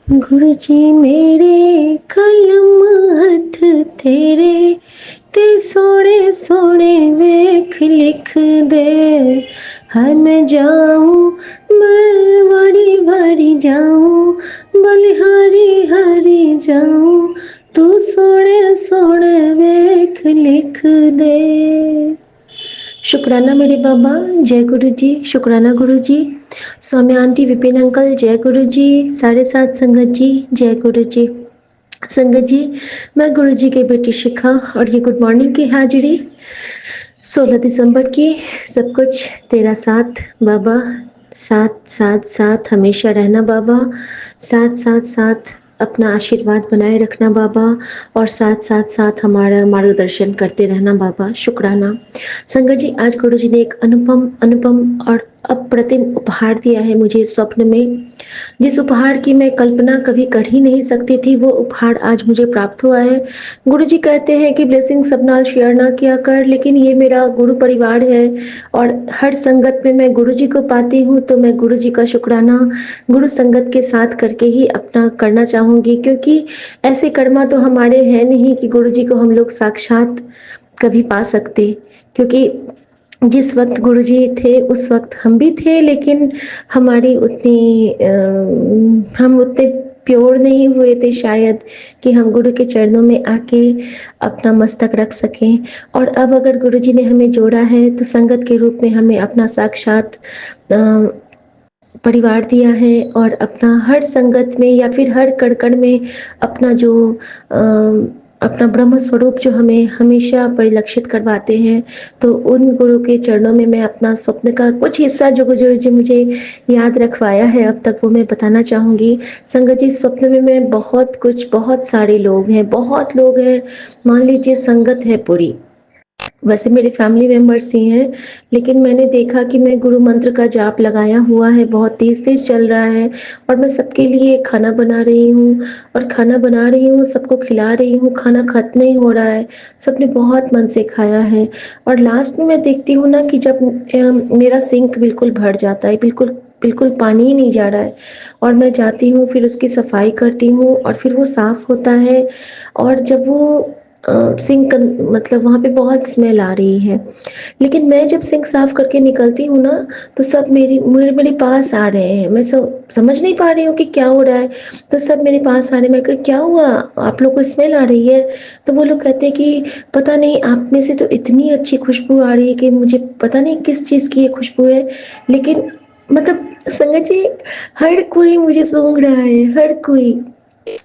गुरुजी मेरे कलम हथ तेरे ते सोने सोने वेख लिख दे। हाय मैं जाऊं, मैं बड़ी बड़ी जाऊं, बलिहारी हारी जाऊं, तू सोने सोने वेख लिख दे। शुक्राना मेरे बाबा, जय गुरु जी। शुक्राना गुरु जी। सौम्या आंटी, विपिन अंकल, जय गुरु जी। 7:30 संगत जी, जय गुरु जी। संगत जी, मैं गुरु जी की बेटी शिखा और ये गुड मॉर्निंग की हाजिरी 16 दिसंबर की। सब कुछ तेरा साथ बाबा, साथ साथ साथ हमेशा रहना बाबा, साथ साथ साथ अपना आशीर्वाद बनाए रखना बाबा, और साथ साथ साथ हमारा मार्गदर्शन करते रहना बाबा। शुक्राना संगत जी। आज गुरु जी ने एक अनुपम अनुपम और अप्रतिम उपहार दिया है मुझे स्वप्न में। जिस उपहार की मैं कल्पना कभी कर ही नहीं सकती थी, वो उपहार आज मुझे प्राप्त हुआ है। गुरु जी कहते हैं कि ब्लेसिंग सब नाल शेयर ना किया कर, लेकिन ये मेरा गुरु परिवार है और हर संगत में मैं गुरु जी को पाती हूँ, तो मैं गुरु जी का शुक्राना गुरु संगत के साथ करके ही अपना करना चाहूंगी, क्योंकि ऐसे कर्मा तो हमारे हैं नहीं कि गुरु जी को हम लोग साक्षात कभी पा सकते। क्योंकि जिस वक्त गुरुजी थे उस वक्त हम भी थे, लेकिन हमारी उतनी हम उतने प्योर नहीं हुए थे शायद कि हम गुरु के चरणों में आके अपना मस्तक रख सकें। और अब अगर गुरुजी ने हमें जोड़ा है तो संगत के रूप में हमें अपना साक्षात परिवार दिया है, और अपना हर संगत में या फिर हर कण-कण में अपना जो अपना ब्रह्म स्वरूप जो हमें हमेशा परिलक्षित करवाते हैं, तो उन गुरु के चरणों में मैं अपना स्वप्न का कुछ हिस्सा जो गुरु जी मुझे याद रखवाया है अब तक, वो मैं बताना चाहूँगी। संगत जी, स्वप्न में मैं बहुत कुछ, बहुत सारे लोग हैं, बहुत लोग हैं, मान लीजिए संगत है पूरी। वैसे मेरे फैमिली मेंबर्स ही हैं, लेकिन मैंने देखा कि मैं गुरु मंत्र का जाप लगाया हुआ है, बहुत तेज-तेज चल रहा है, और मैं सबके लिए खाना बना रही हूँ, और खाना बना रही हूँ, सबको खिला रही हूँ, खाना खत्म नहीं हो रहा है, सबने बहुत मन से खाया है। और लास्ट में मैं देखती हूँ ना कि जब मेरा सिंक बिल्कुल भर जाता है, बिल्कुल बिल्कुल पानी ही नहीं जा रहा है, और मैं जाती हूँ, फिर उसकी सफाई करती हूँ, और फिर वो साफ होता है, और जब वो सिंक मतलब वहाँ पे बहुत स्मेल आ रही है, लेकिन मैं जब सिंक साफ करके निकलती हूँ ना, तो सब मेरी मेरे मेरे पास आ रहे हैं। मैं समझ नहीं पा रही हूँ कि क्या हो रहा है, तो सब मेरे पास आ रहे हैं। मैं कहा क्या हुआ, आप लोग को स्मेल आ रही है? तो वो लोग कहते हैं कि पता नहीं, आप में से तो इतनी अच्छी खुशबू आ रही है कि मुझे पता नहीं किस चीज़ की ये खुशबू है, लेकिन मतलब संगत जी, हर कोई मुझे सूंघ रहा है, हर कोई,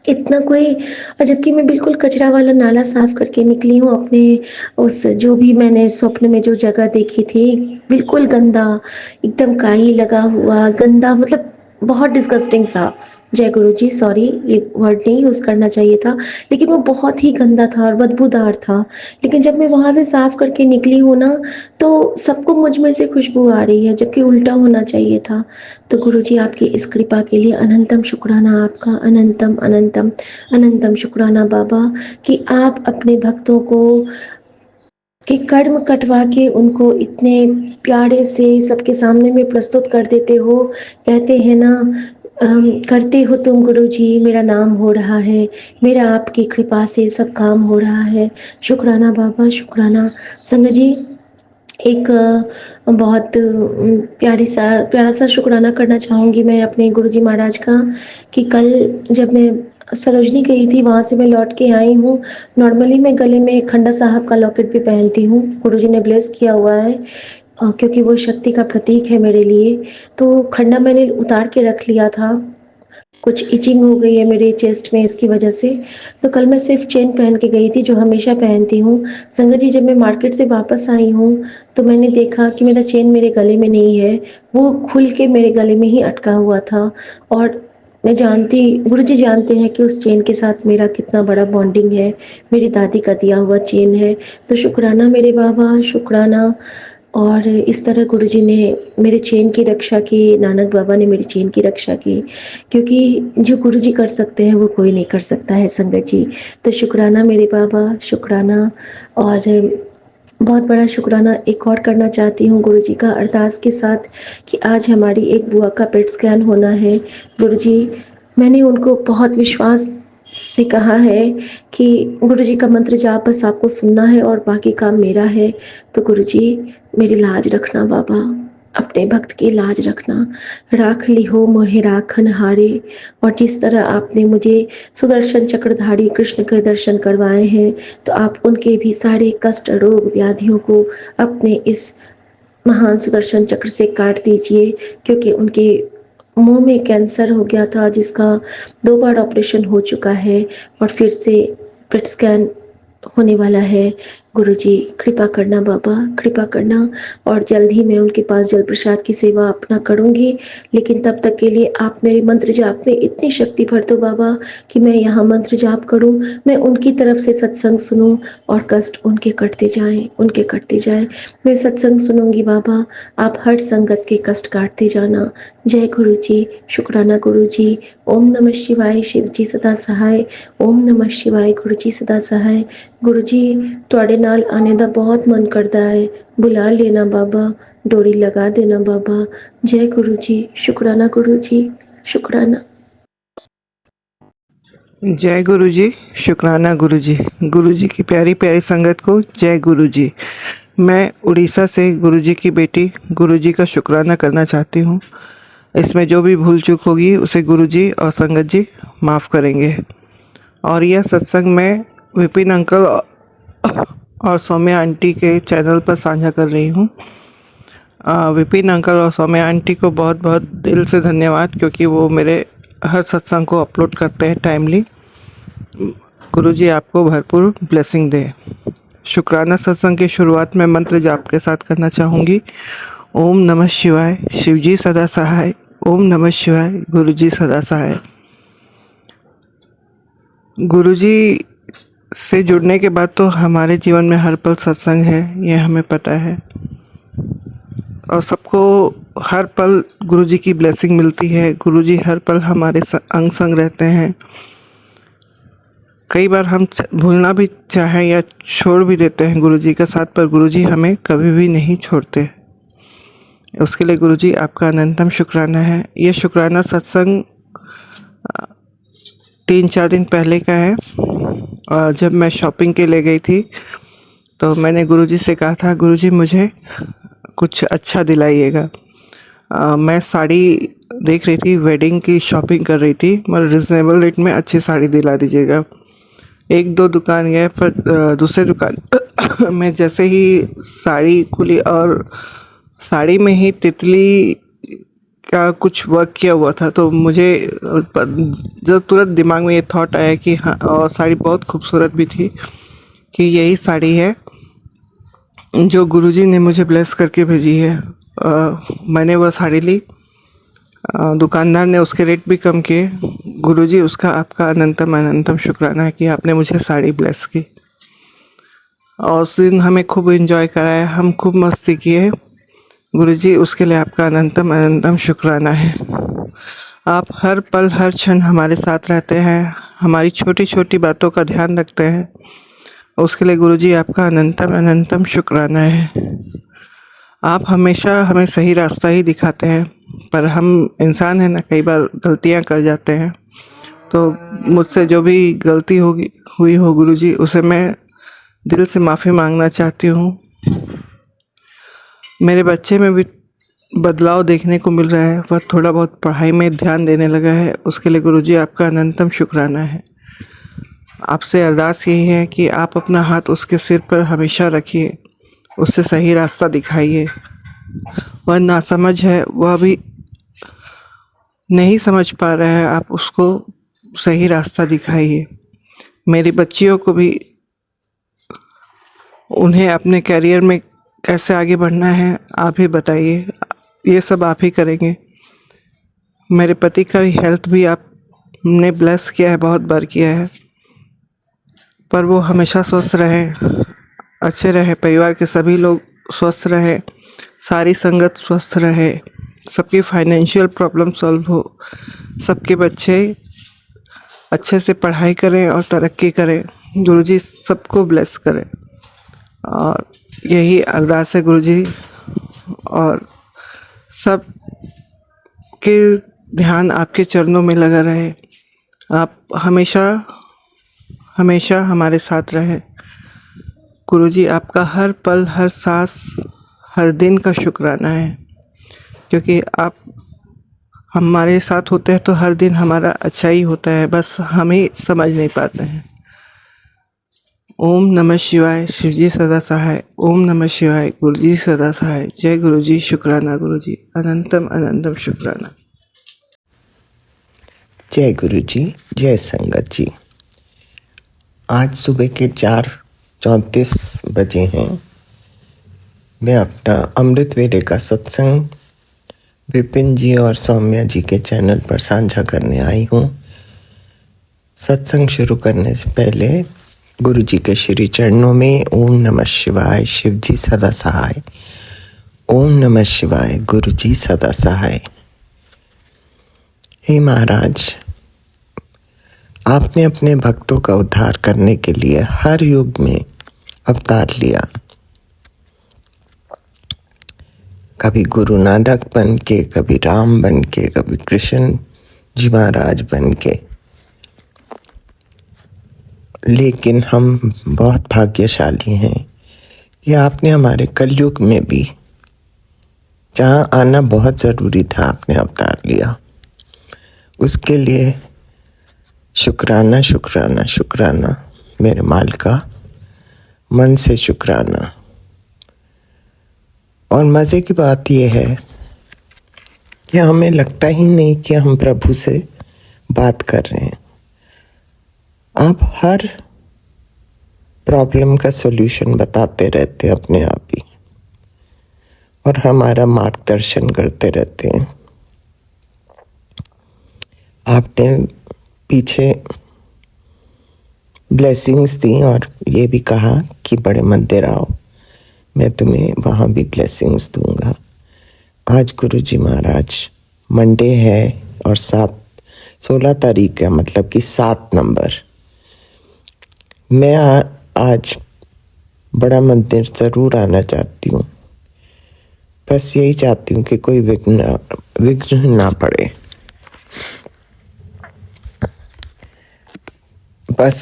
इतना कोई। और जबकि मैं बिल्कुल कचरा वाला नाला साफ करके निकली हूँ अपने उस, जो भी मैंने स्वप्न में जो जगह देखी थी, बिल्कुल गंदा, एकदम काई लगा हुआ गंदा, मतलब बहुत डिस्गस्टिंग सा। जय गुरु जी, सॉरी ये वर्ड नहीं यूज करना चाहिए था, लेकिन वो बहुत ही गंदा था और बदबूदार था। लेकिन जब मैं वहां से साफ करके निकली हूँ ना, तो सबको मुझ में से खुशबू आ रही है, जबकि उल्टा होना चाहिए था। तो गुरु जी, आपकी इस कृपा के लिए अनंतम शुक्राना आपका, अनंतम अनंतम अनंतम शुक्राना बाबा, कि आप अपने भक्तों को के कर्म कटवा के उनको इतने प्यारे से सबके सामने में प्रस्तुत कर देते हो। कहते हैं ना, करते हो तुम गुरु जी, मेरा नाम हो रहा है, मेरा आपकी कृपा से सब काम हो रहा है। शुक्राना बाबा, शुक्राना। संगत जी, एक बहुत प्यारा सा शुक्राना करना चाहूँगी मैं अपने गुरुजी महाराज का, कि कल जब मैं सरोजनी गई थी, वहाँ से मैं लौट के आई हूँ। नॉर्मली मैं गले में खंडा साहब का लॉकेट भी पहनती हूँ, गुरुजी ने ब्लेस किया हुआ है, क्योंकि वो शक्ति का प्रतीक है मेरे लिए। तो खंडा मैंने उतार के रख लिया था, कुछ इचिंग हो गई है मेरे चेस्ट में इसकी वजह से, तो कल मैं सिर्फ चेन पहन के गई थी जो हमेशा पहनती हूँ। संगत जी, जब मैं मार्केट से वापस आई हूँ, तो मैंने देखा कि मेरा चेन मेरे गले में नहीं है, वो खुल के मेरे गले में ही अटका हुआ था। और मैं जानती, गुरुजी जानते हैं कि उस चेन के साथ मेरा कितना बड़ा बॉन्डिंग है, मेरी दादी का दिया हुआ चेन है। तो शुक्राना मेरे बाबा, शुक्राना। और इस तरह गुरुजी ने मेरे चेन की रक्षा की, नानक बाबा ने मेरी चेन की रक्षा की, क्योंकि जो गुरुजी कर सकते हैं वो कोई नहीं कर सकता है संगत जी। तो शुक्राना मेरे बाबा, शुक्राना। और बहुत बड़ा शुक्राना एक और करना चाहती हूँ गुरुजी का, अरदास के साथ, कि आज हमारी एक बुआ का पेट स्कैन होना है। गुरुजी, मैंने उनको बहुत विश्वास से कहा है कि गुरुजी का मंत्र जाप बस आपको सुनना है और बाकी काम मेरा है। तो गुरुजी मेरी लाज रखना बाबा, अपने भक्त की लाज रखना। राख लिहो मोहे राखन हारे। और जिस तरह आपने मुझे सुदर्शन चक्रधारी कृष्ण के दर्शन करवाए हैं, तो आप उनके भी सारे कष्ट रोग व्याधियों को अपने इस महान सुदर्शन चक्र से काट दीजिए, क्योंकि उनके मुंह में कैंसर हो गया था, जिसका 2 बार ऑपरेशन हो चुका है और फिर से पेट स्कैन होने वाला है। गुरुजी कृपा करना बाबा, कृपा करना। और जल्द ही मैं उनके पास जल प्रसाद की सेवा अपना करूंगी, लेकिन तब तक के लिए आप मेरे मंत्र जाप में इतनी शक्ति भर दो बाबा कि मैं यहाँ मंत्र जाप करूं, मैं उनकी तरफ से सत्संग सुनूं और कष्ट उनके कटते जाएं, उनके कटते जाएं। मैं सत्संग सुनूंगी बाबा, आप हर संगत के कष्ट काटते जाना। जय गुरु जी, शुक्राना गुरु जी। ओम नमः शिवाय, शिव जी सदा सहाय। ओम नमः शिवाय, गुरु जी सदा सहाय। गुरु जी ਤੁਹਾਡੇ ਨਾਲ ਆने ਦਾ बहुत मन करता है, बुला लेना बाबा, डोरी लगा देना बाबा। जय गुरु जी, शुक्राना गुरु जी, शुक्राना। जय गुरु जी, शुक्राना गुरु जी। गुरु जी की प्यारी प्यारी संगत को जय गुरु जी। मैं उड़ीसा से गुरु जी की बेटी गुरु जी का शुक्राना करना चाहती हूँ। इसमें जो भी भूल चूक होगी उसे गुरु जी और संगत जी माफ़ करेंगे। और यह सत्संग मैं विपिन अंकल और सौम्या आंटी के चैनल पर साझा कर रही हूँ। विपिन अंकल और सौम्या आंटी को बहुत बहुत दिल से धन्यवाद, क्योंकि वो मेरे हर सत्संग को अपलोड करते हैं टाइमली। गुरुजी आपको भरपूर ब्लेसिंग दे। शुक्राना सत्संग की शुरुआत में मंत्र जाप के साथ करना चाहूँगी। ओम नमः शिवाय, शिवजी सदा सहाय। ओम नमः शिवाय, गुरुजी सदा सहाय। गुरुजी से जुड़ने के बाद तो हमारे जीवन में हर पल सत्संग है, ये हमें पता है। और सबको हर पल गुरुजी की ब्लेसिंग मिलती है। गुरुजी हर पल हमारे अंग संग रहते हैं। कई बार हम भूलना भी चाहें या छोड़ भी देते हैं गुरुजी का साथ, पर गुरुजी हमें कभी भी नहीं छोड़ते। उसके लिए गुरुजी आपका अनंतम शुक्राना है। ये शुक्राना सत्संग 3-4 दिन पहले का है। जब मैं शॉपिंग के लिए गई थी तो मैंने गुरुजी से कहा था, गुरुजी मुझे कुछ अच्छा दिलाइएगा। मैं साड़ी देख रही थी, वेडिंग की शॉपिंग कर रही थी, मगर रिजनेबल रेट में अच्छी साड़ी दिला दीजिएगा। 1-2 दुकान गए, पर दूसरे दुकान में जैसे ही साड़ी खुली और साड़ी में ही तितली का कुछ वर्क किया हुआ था, तो मुझे जब तुरंत दिमाग में ये थॉट आया कि हाँ, और साड़ी बहुत खूबसूरत भी थी, कि यही साड़ी है जो गुरुजी ने मुझे ब्लेस करके भेजी है। मैंने वह साड़ी ली। दुकानदार ने उसके रेट भी कम किए। गुरुजी उसका आपका अनंतम अनंतम शुक्राना है कि आपने मुझे साड़ी ब्लेस की। और उस दिन हमें खूब एंजॉय कराया, हम खूब मस्ती किए। गुरुजी उसके लिए आपका अनंतम अनंतम शुक्राना है। आप हर पल हर क्षण हमारे साथ रहते हैं, हमारी छोटी छोटी बातों का ध्यान रखते हैं। उसके लिए गुरुजी आपका अनंतम अनंतम शुक्राना है। आप हमेशा हमें सही रास्ता ही दिखाते हैं, पर हम इंसान हैं ना, कई बार गलतियां कर जाते हैं। तो मुझसे जो भी गलती हुई हो गुरुजी, उसे मैं दिल से माफ़ी मांगना चाहती हूँ। मेरे बच्चे में भी बदलाव देखने को मिल रहा है, वह थोड़ा बहुत पढ़ाई में ध्यान देने लगा है। उसके लिए गुरुजी आपका अनंतम शुक्राना है। आपसे अरदास यही है कि आप अपना हाथ उसके सिर पर हमेशा रखिए, उससे सही रास्ता दिखाइए। वह नासमझ है, वह भी नहीं समझ पा रहा है, आप उसको सही रास्ता दिखाइए। मेरी बच्चियों को भी, उन्हें अपने करियर में कैसे आगे बढ़ना है आप ही बताइए, ये सब आप ही करेंगे। मेरे पति का हेल्थ भी आपने ब्लेस किया है, बहुत बार किया है, पर वो हमेशा स्वस्थ रहें, अच्छे रहें, परिवार के सभी लोग स्वस्थ रहें, सारी संगत स्वस्थ रहे, सबकी फाइनेंशियल प्रॉब्लम सॉल्व हो, सबके बच्चे अच्छे से पढ़ाई करें और तरक्की करें। गुरुजी सबको ब्लेस करें, और यही अरदास है गुरुजी। और सब के ध्यान आपके चरणों में लगा रहे। आप हमेशा हमेशा हमारे साथ रहें। गुरुजी, आपका हर पल, हर सांस, हर दिन का शुक्राना है, क्योंकि आप हमारे साथ होते हैं तो हर दिन हमारा अच्छा ही होता है, बस हम ही समझ नहीं पाते हैं। ओम नमः शिवाय, शिवजी सदा सहाय। ओम नमः शिवाय, गुरुजी सदा सहाय। जय गुरुजी, शुक्राना गुरुजी, अनंतम अनंतम शुक्राना। जय गुरु जी, जय संगत जी। आज सुबह के 4:34 बजे हैं। मैं अपना अमृत वेले का सत्संग विपिन जी और सौम्या जी के चैनल पर साझा करने आई हूँ। सत्संग शुरू करने से पहले गुरु जी के श्री चरणों में ओम नमः शिवाय, शिव जी सदा सहाय। ओम नमः शिवाय, गुरु जी सदा सहाय। हे महाराज, आपने अपने भक्तों का उद्धार करने के लिए हर युग में अवतार लिया। कभी गुरु नानक बन के, कभी राम बन के, कभी कृष्ण जी महाराज बन के। लेकिन हम बहुत भाग्यशाली हैं कि आपने हमारे कलयुग में भी, जहाँ आना बहुत ज़रूरी था, आपने अवतार लिया। उसके लिए शुक्राना शुक्राना शुक्राना मेरे मालिका, मन से शुक्राना। और मज़े की बात यह है कि हमें लगता ही नहीं कि हम प्रभु से बात कर रहे हैं। आप हर प्रॉब्लम का सॉल्यूशन बताते रहते हैं अपने आप ही, और हमारा मार्गदर्शन करते रहते हैं। आपने पीछे ब्लेसिंग्स दी और ये भी कहा कि बड़े मंदिर आओ, मैं तुम्हें वहाँ भी ब्लेसिंग्स दूंगा। आज गुरु जी महाराज मंडे है और 16 तारीख है, मतलब कि 7 नंबर। मैं आज बड़ा मंदिर ज़रूर आना चाहती हूँ। बस यही चाहती हूँ कि कोई विघ्न ना पड़े। बस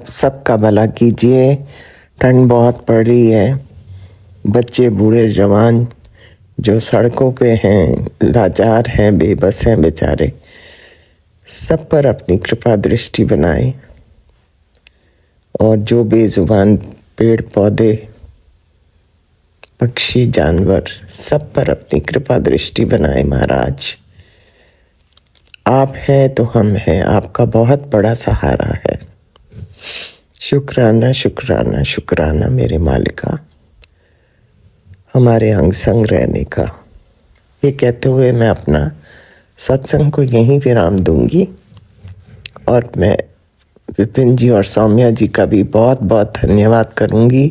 सबका भला कीजिए। ठंड बहुत पड़ रही है। बच्चे, बूढ़े, जवान जो सड़कों पे हैं, लाचार हैं, बेबस हैं बेचारे, सब पर अपनी कृपा दृष्टि बनाए। और जो बेजुबान पेड़ पौधे, पक्षी, जानवर, सब पर अपनी कृपा दृष्टि बनाए। महाराज, आप हैं तो हम हैं, आपका बहुत बड़ा सहारा है। शुक्राना शुक्राना शुक्राना मेरे मालिका, हमारे अंग संग रहने का। ये कहते हुए मैं अपना सत्संग को यहीं विराम दूंगी। और मैं विपिन जी और सौम्या जी का भी बहुत बहुत धन्यवाद करूंगी,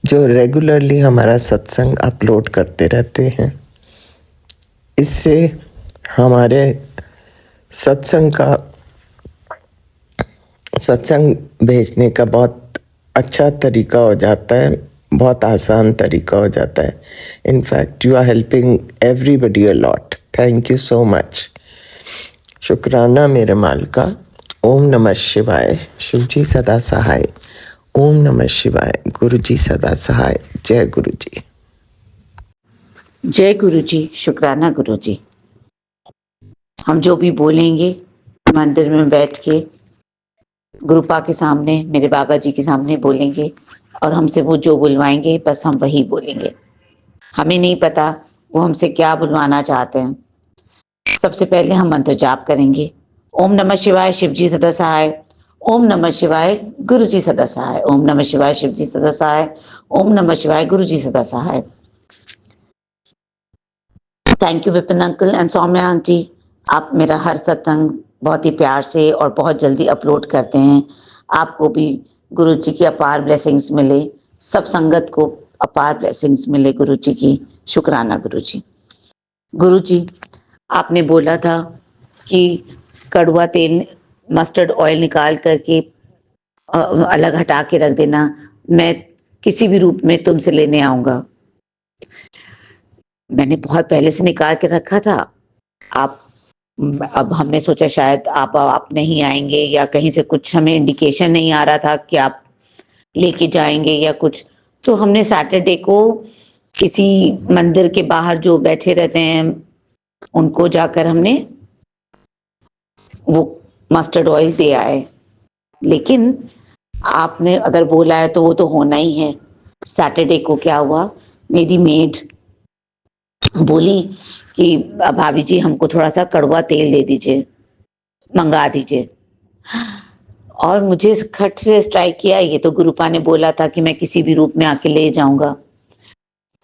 जो रेगुलरली हमारा सत्संग अपलोड करते रहते हैं। इससे हमारे सत्संग भेजने का बहुत अच्छा तरीका हो जाता है, बहुत आसान तरीका हो जाता है। In fact you are helping everybody a lot. Thank you so much. शुक्राना मेरे मालिका। ओम नमः शिवाय, शिव जी सदा सहाय। ओम नमः शिवाय, गुरु जी सदा सहाय। जय गुरु जी। जय गुरु जी, शुक्राना गुरु जी। हम जो भी बोलेंगे मंदिर में बैठ के गुरुपा के सामने, मेरे बाबा जी के सामने बोलेंगे, और हमसे वो जो बुलवाएंगे बस हम वही बोलेंगे। हमें नहीं पता वो हमसे क्या बुलवाना चाहते हैं। सबसे पहले हम मंत्र जाप करेंगे। ओम नमः शिवाय, शिव जी सदा सहाय। ओम नमः शिवाय, गुरु जी सदा सहाय। ओम नमः शिवाय, शिव जी सदा सहाय। ओम नमः शिवाय, गुरु जी सदा सहाय। Thank you Vipin uncle and Saumya aunty. आप मेरा हर सत्संग बहुत ही प्यार से और बहुत जल्दी अपलोड करते हैं। आपको भी गुरु जी की अपार ब्लेसिंग्स मिले, सब संगत को अपार ब्लेसिंग्स मिले गुरु जी की। शुक्राना गुरु जी। गुरु जी, आपने बोला था कि कड़वा तेल, मस्टर्ड ऑयल निकाल करके अलग हटा के रख देना, मैं किसी भी रूप में तुमसे लेने आऊंगा। मैंने बहुत पहले से निकाल के रखा था। आप अब हमने सोचा शायद आप नहीं आएँगे या कहीं से कुछ हमें इंडिकेशन नहीं आ रहा था कि आप लेके जाएँगे या कुछ। तो हमने सैटरडे को किसी मंदिर के बाहर जो बैठे रहते हैं, उनको जाकर हमने वो मस्टर्ड ऑयल दे आए। लेकिन आपने अगर बोला है तो वो तो होना ही है। सैटरडे को क्या हुआ, मेरी मेड बोली कि भाभी जी हमको थोड़ा-सा कड़वा तेल दे दीजिए, मँगा दीजिए। और मुझे खट से स्ट्राइक किया, ये तो गुरुपा ने बोला था कि मैं किसी भी रूप में आके ले जाऊँगा।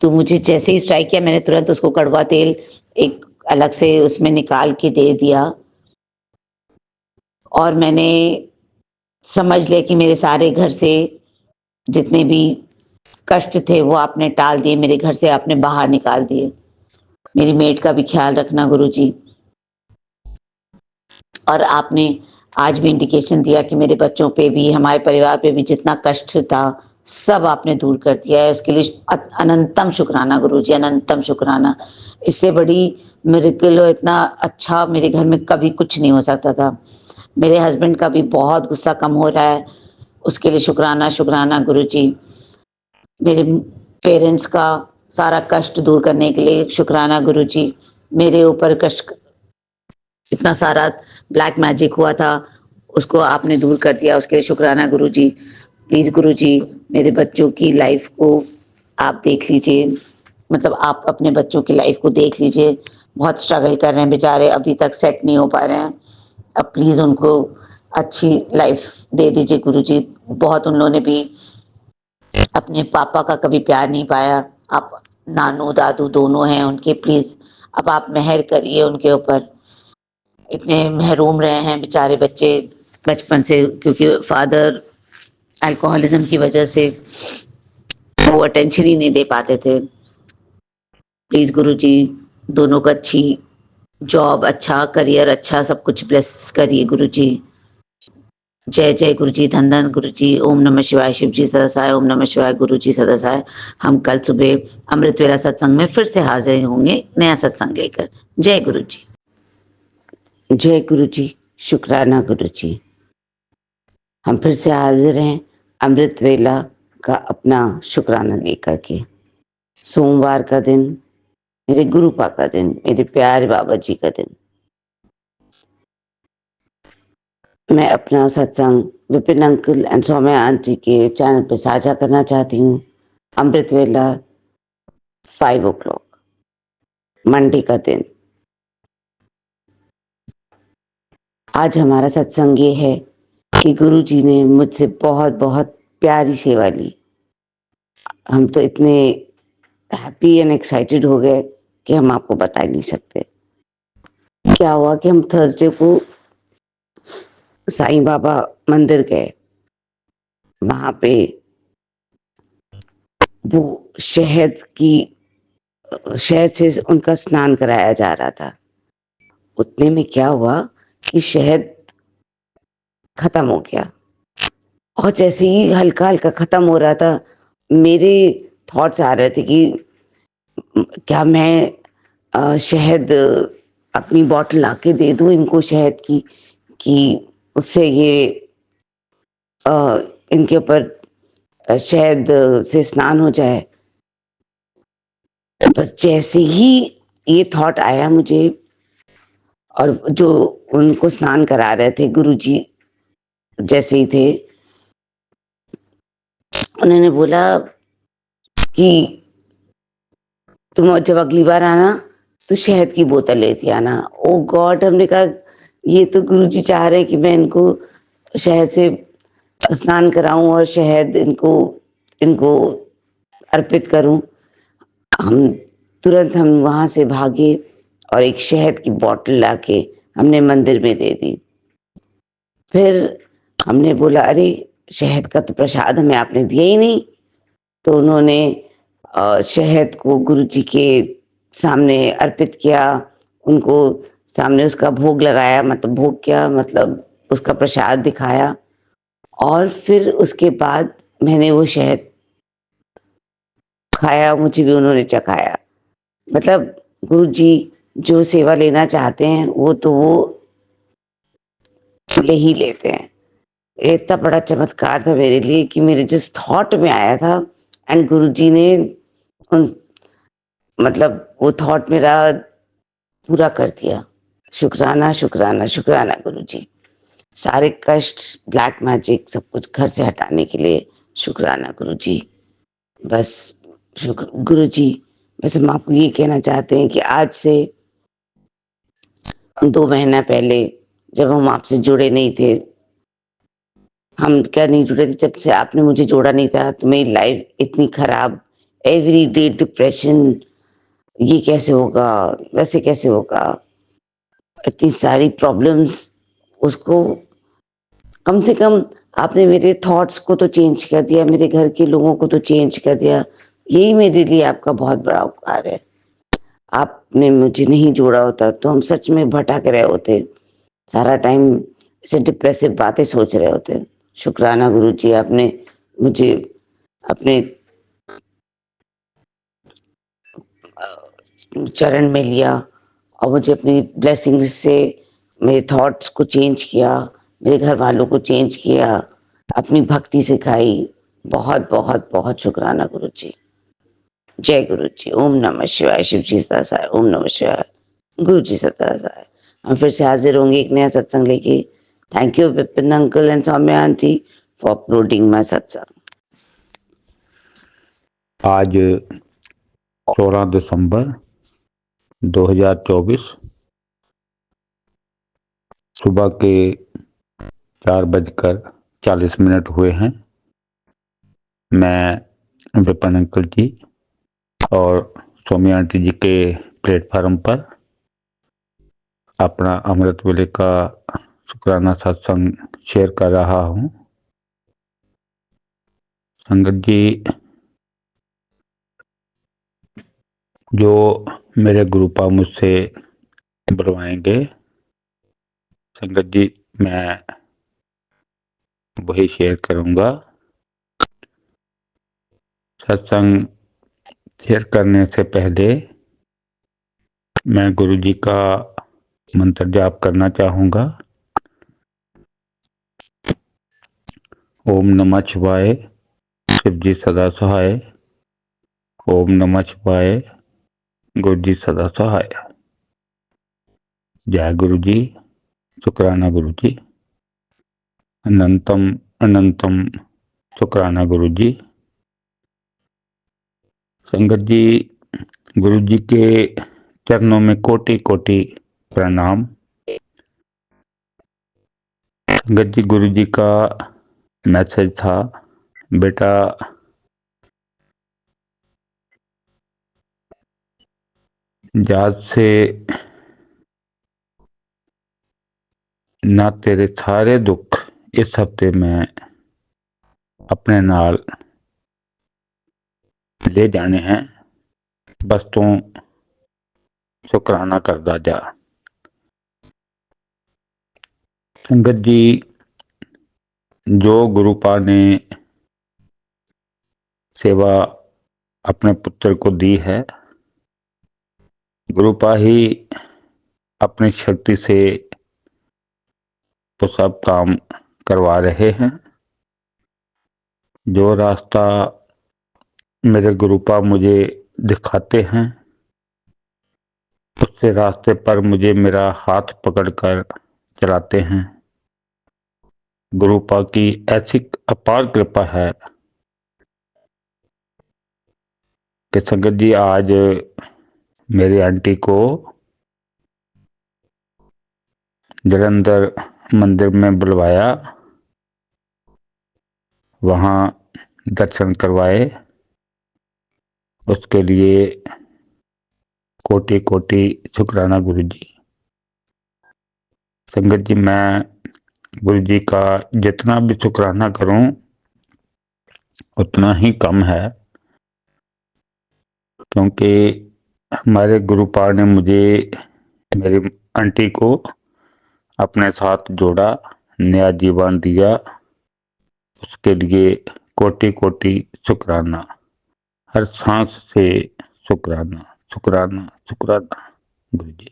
तो मुझे जैसे ही स्ट्राइक किया, मैंने तुरंत उसको कड़वा तेल एक अलग से उसमें निकाल के दे दिया और मैंने समझ लिया कि मेरे सारे घर से जितने भी कष्ट थे वो आपने टाल दिए, मेरे घर से आपने बाहर निकाल दिए। मेरी मेड का भी ख्याल रखना गुरुजी। और आपने आज भी इंडिकेशन दिया कि मेरे बच्चों पे भी, हमारे परिवार पे भी जितना कष्ट था, सब आपने दूर कर दिया है। उसके लिए अनंतम शुक्राना गुरुजी, अनंतम शुक्राना। इससे बड़ी मिरेकल और इतना अच्छा मेरे घर में कभी कुछ नहीं हो सकता था। मेरे हस्बैंड का भी बहुत गुस्सा कम हो रहा है, उसके लिए शुक्राना, शुक्राना गुरुजी। मेरे पेरेंट्स का सारा कष्ट दूर करने के लिए शुक्राना गुरुजी। मेरे ऊपर कष्ट इतना सारा ब्लैक मैजिक हुआ था, उसको आपने दूर कर दिया, उसके लिए शुक्राना गुरुजी। प्लीज़ गुरुजी, मेरे बच्चों की लाइफ़ को आप देख लीजिए, मतलब आप अपने बच्चों की लाइफ़ को देख लीजिए। बहुत स्ट्रगल कर रहे हैं बेचारे, अभी तक सेट नहीं हो पा रहे हैं। अब प्लीज़ उनको अच्छी लाइफ़ दे दीजिए गुरुजी। बहुत उन लोगों ने भी अपने पापा का कभी प्यार नहीं पाया। आप नानू, दादू दोनों हैं उनके, प्लीज़ अब आप मेहर करिए उनके ऊपर। इतने महरूम रहे हैं बेचारे बच्चे बचपन से, क्योंकि फादर अल्कोहलिज्म की वजह से वो अटेंशन ही नहीं दे पाते थे। प्लीज़ गुरुजी, दोनों को अच्छी जॉब, अच्छा करियर, अच्छा सब कुछ ब्लेस करिए गुरुजी। जय जय गुरुजी, धन धन गुरुजी, ओम नमः शिवाय, शिव जी सदासाय, ओम नमः शिवाय, गुरुजी सदासाय। हम कल सुबह अमृत वेला सत्संग में फिर से हाजिर होंगे नया सत्संग लेकर। जय गुरुजी। जय गुरुजी, शुक्राना गुरुजी। हम फिर से हाजिर हैं अमृत वेला का अपना शुक्राना लेकर के। सोमवार का दिन, मेरे गुरुपा का दिन, मेरे प्यारे बाबा जी का दिन। मैं अपना सत्संग Vipin uncle and Saumya aunty के चैनल पे साझा करना चाहती हूँ। अमृत वेला 5 o'clock मंडे का दिन। आज हमारा सत्संग ये है कि गुरु जी ने मुझसे बहुत बहुत प्यारी सेवा ली। हम तो इतने हैप्पी एंड एक्साइटेड हो गए कि हम आपको बता ही नहीं सकते। क्या हुआ कि हम थर्सडे को साईं बाबा मंदिर गए। वहां पे वो शहद से उनका स्नान कराया जा रहा था। उतने में क्या हुआ कि शहद खत्म हो गया, और जैसे ही हल्का हल्का खत्म हो रहा था, मेरे थॉट्स आ रहे थे कि क्या मैं शहद अपनी बॉटल लाके दे दूं इनको शहद की, कि उससे ये इनके ऊपर शहद से स्नान हो जाए। बस जैसे ही ये थॉट आया मुझे, और जो उनको स्नान करा रहे थे गुरुजी जैसे ही थे, उन्होंने बोला कि तुम जब अगली बार आना तो शहद की बोतल लेती आना। ओ गॉड, हमने कहा ये तो गुरुजी चाह रहे हैं कि मैं इनको शहद से स्नान कराऊं और शहद इनको अर्पित करूं। हम वहां से भागे और एक शहद की बोतल लाके हमने मंदिर में दे दी। फिर हमने बोला अरे शहद का तो प्रसाद हमें आपने दिया ही नहीं। तो उन्होंने शहद को गुरुजी के सामने अर्पित किया, उनको सामने उसका भोग लगाया, मतलब भोग क्या, मतलब उसका प्रसाद दिखाया। और फिर उसके बाद मैंने वो शहद खाया, मुझे भी उन्होंने चखाया। मतलब गुरुजी जो सेवा लेना चाहते हैं वो तो वो ले ही लेते हैं। इतना बड़ा चमत्कार था मेरे लिए कि मेरे जिस थॉट में आया था एंड गुरुजी ने उन मतलब वो थॉट मेरा पूरा कर दिया। शुक्राना, शुक्राना, शुक्राना गुरुजी। सारे कष्ट, ब्लैक मैजिक सब कुछ घर से हटाने के लिए शुक्राना गुरुजी। बस शुक्र गुरुजी। बस हम आपको ये कहना चाहते हैं कि आज से 2 महीना पहले जब हम आपसे जुड़े नहीं थे, हम क्या नहीं जुड़े थे, जब से आपने मुझे जोड़ा नहीं था तो मेरी लाइफ इतनी खराब, एवरीडे डिप्रेशन, ये कैसे होगा, वैसे कैसे होगा, इतनी सारी प्रॉब्लम्स, उसको कम से कम आपने मेरे थॉट्स को तो चेंज कर दिया, मेरे घर के लोगों को तो चेंज कर दिया। यही मेरे लिए आपका बहुत बड़ा उपकार है। आपने मुझे नहीं जोड़ा होता तो हम सच में भटक रहे होते, सारा टाइम ऐसे डिप्रेसिव बातें सोच रहे होते। शुक्राना गुरुजी, आपने मुझे अपने चरण में लिया और मुझे अपनी ब्लेसिंग्स से मेरे थॉट्स को चेंज किया, मेरे घर वालों को चेंज किया, अपनी भक्ति सिखाई। बहुत बहुत बहुत शुक्राना गुरुजी। जय गुरुजी। ओम नमः शिवाय। शिव जी सदा सहाय। ओम नमः शिवाय। गुरु जी सदा सहाय। हम फिर से हाजिर होंगे एक नया सत्संग लेके। Thank you Vipin uncle and Saumya aunty for uploading my satsang. आज 16 दिसंबर 2024 सुबह के 4:40 हुए हैं। मैं विपिन अंकल जी और सौम्या आंटी जी के प्लेटफार्म पर अपना अमृत वेले का शुक्राना सत्संग शेयर कर रहा हूँ। संगत जी, जो मेरे गुरुपा मुझसे बुलवाएंगे, संगत जी मैं वही शेयर करूँगा। सत्संग शेयर करने से पहले मैं गुरु जी का मंत्र जाप करना चाहूँगा। ओम नमः शिवाय। शिव जी सदा सहाय। ओम नमः शिवाय। गुरु जी सदा सहाय। जय गुरु जी। शुक्राना गुरु जी। अनंतम अनंतम शुक्राना गुरु जी। संगत जी, गुरु जी के चरणों में कोटि कोटि प्रणाम। संगत जी, गुरु जी का मैसेज था, बेटा जात से ना तेरे सारे दुख इस हफ्ते में अपने नाल ले जाने हैं, बस तू शुक्राना करदा जा। संगत जी, जो गुरुपा ने सेवा अपने पुत्र को दी है, गुरुपा ही अपनी शक्ति से वो सब काम करवा रहे हैं। जो रास्ता मेरे गुरुपा मुझे दिखाते हैं, उससे रास्ते पर मुझे मेरा हाथ पकड़कर चलाते हैं। गुरुपा की ऐसी अपार कृपा है कि संगत जी, आज मेरी आंटी को जलंधर मंदिर में बुलवाया, वहाँ दर्शन करवाए। उसके लिए कोटि कोटि शुक्राना गुरु जी। संगत जी, मैं गुरु जी का जितना भी शुक्राना करूं उतना ही कम है, क्योंकि हमारे गुरुपा ने मुझे, मेरी आंटी को अपने साथ जोड़ा, नया जीवन दिया। उसके लिए कोटि कोटि शुक्राना, हर सांस से शुक्राना शुक्राना शुक्राना। गुरु जी।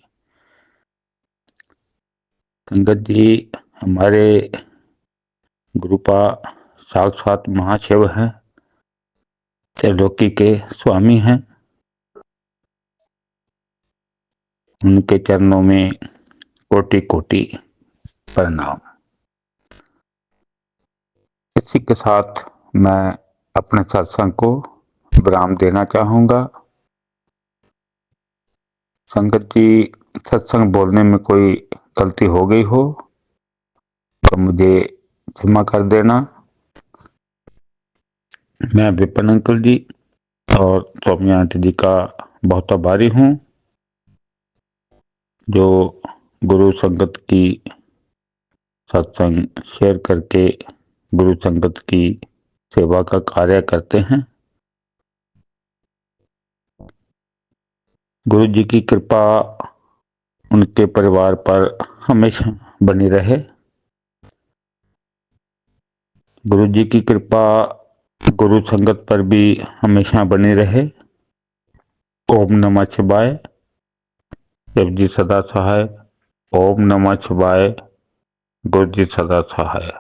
संगत जी, हमारे गुरुपा साक्षात महाशिव हैं, त्रैलोकी के स्वामी हैं। उनके चरणों में कोटि कोटि प्रणाम। इसी के साथ मैं अपने सत्संग को विराम देना चाहूँगा। संगत जी, सत्संग बोलने में कोई गलती हो गई हो तो मुझे क्षमा कर देना। मैं विपिन अंकल जी और सौम्या आंटी जी का बहुत आभारी हूँ, जो गुरु संगत की सत्संग शेयर करके गुरु संगत की सेवा का कार्य करते हैं। गुरु जी की कृपा उनके परिवार पर हमेशा बनी रहे। गुरु जी की कृपा गुरु संगत पर भी हमेशा बनी रहे। ओम नमः शिवाय। शिव जी सदा सहाय। ओम नमः शिवाय। गुरु जी सदा सहाय।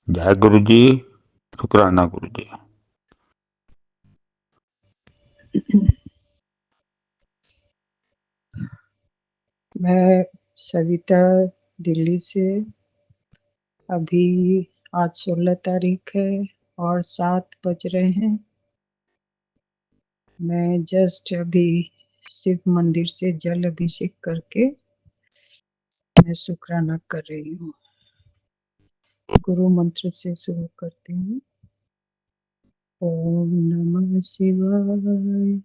जय गुरु जी। शुक्राना गुरु जी। मैं सविता, दिल्ली से। अभी आज 16 तारीख है और 7 बज रहे हैं। मैं जस्ट अभी शिव मंदिर से जल अभिषेक करके मैं शुक्राना कर रही हूँ। गुरु मंत्र से शुरू करती हूँ। ओम नमः शिवाय।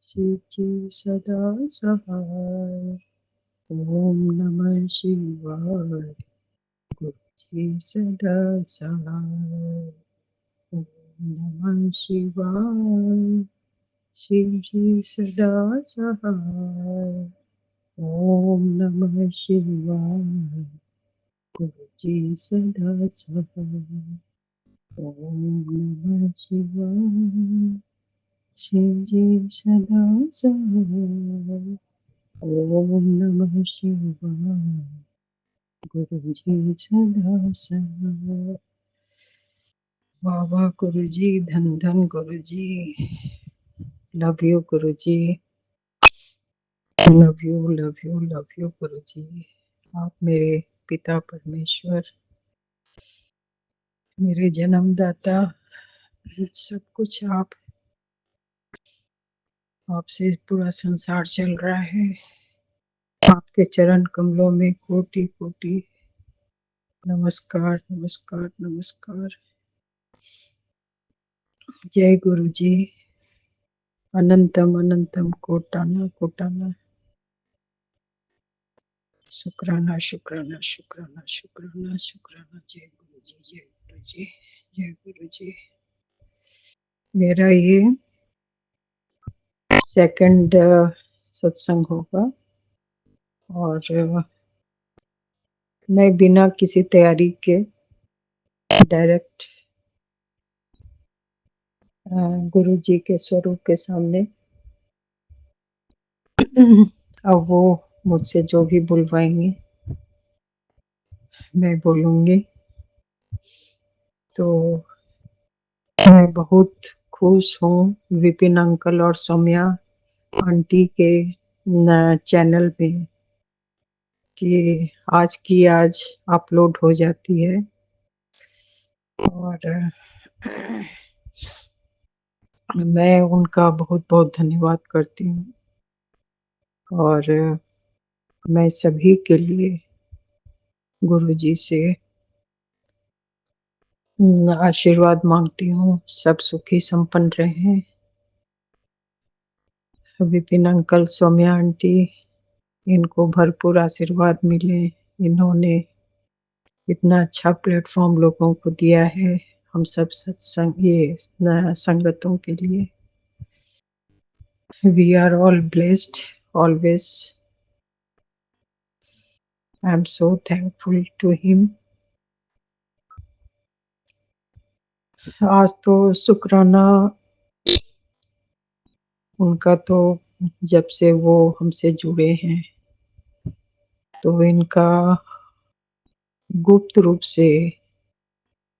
शिव जी सदा सहाय। ओम नमः शिवाय। गुरु जी सदा सहाय। ओम नमः शिवाय। शिव जी सदा सहाय। ओम नमः शिवाय। गुरु जी सदा सहाय। ओम नमः शिवाय। शिव जी सदा सहाय। ओम नमः शिवाय। गुरु जी सदा सहाय। वाह वाह गुरु जी, धन धन गुरु ji. Love you guru ji. Love you love you love you guru ji. आप मेरे पिता परमेश्वर, मेरे जन्मदाता, सब कुछ आप। आपसे पूरा संसार चल रहा है। आपके चरण कमलों में कोटि कोटि नमस्कार नमस्कार नमस्कार। जय गुरु जी। अनंतम अनंतम कोटाना कोटाना। शुक्राना शुक्राना शुक्राना शुक्राना शुक्राना। जय गुरु जी, जय गुरु जी, जय गुरु जी। मेरा ये सेकंड सत्संग होगा और मैं बिना किसी तैयारी के डायरेक्ट गुरु जी के स्वरूप के सामने अब वो मुझसे जो भी बुलवाएंगे मैं बोलूँगी। तो मैं बहुत खुश हूँ विपिन अंकल और सौम्या आंटी के चैनल पे कि आज की आज अपलोड हो जाती है। और मैं उनका बहुत बहुत धन्यवाद करती हूँ। और मैं सभी के लिए गुरु जी से आशीर्वाद मांगती हूँ, सब सुखी संपन्न रहें। विपिन अंकल, सौम्या आंटी, इनको भरपूर आशीर्वाद मिले। इन्होंने इतना अच्छा प्लेटफॉर्म लोगों को दिया है, हम सब सत्संग ये संगतों के लिए। We are all blessed always. I am so thankful to him. आज तो शुक्राना उनका तो जब से वो हमसे जुड़े हैं तो इनका गुप्त रूप से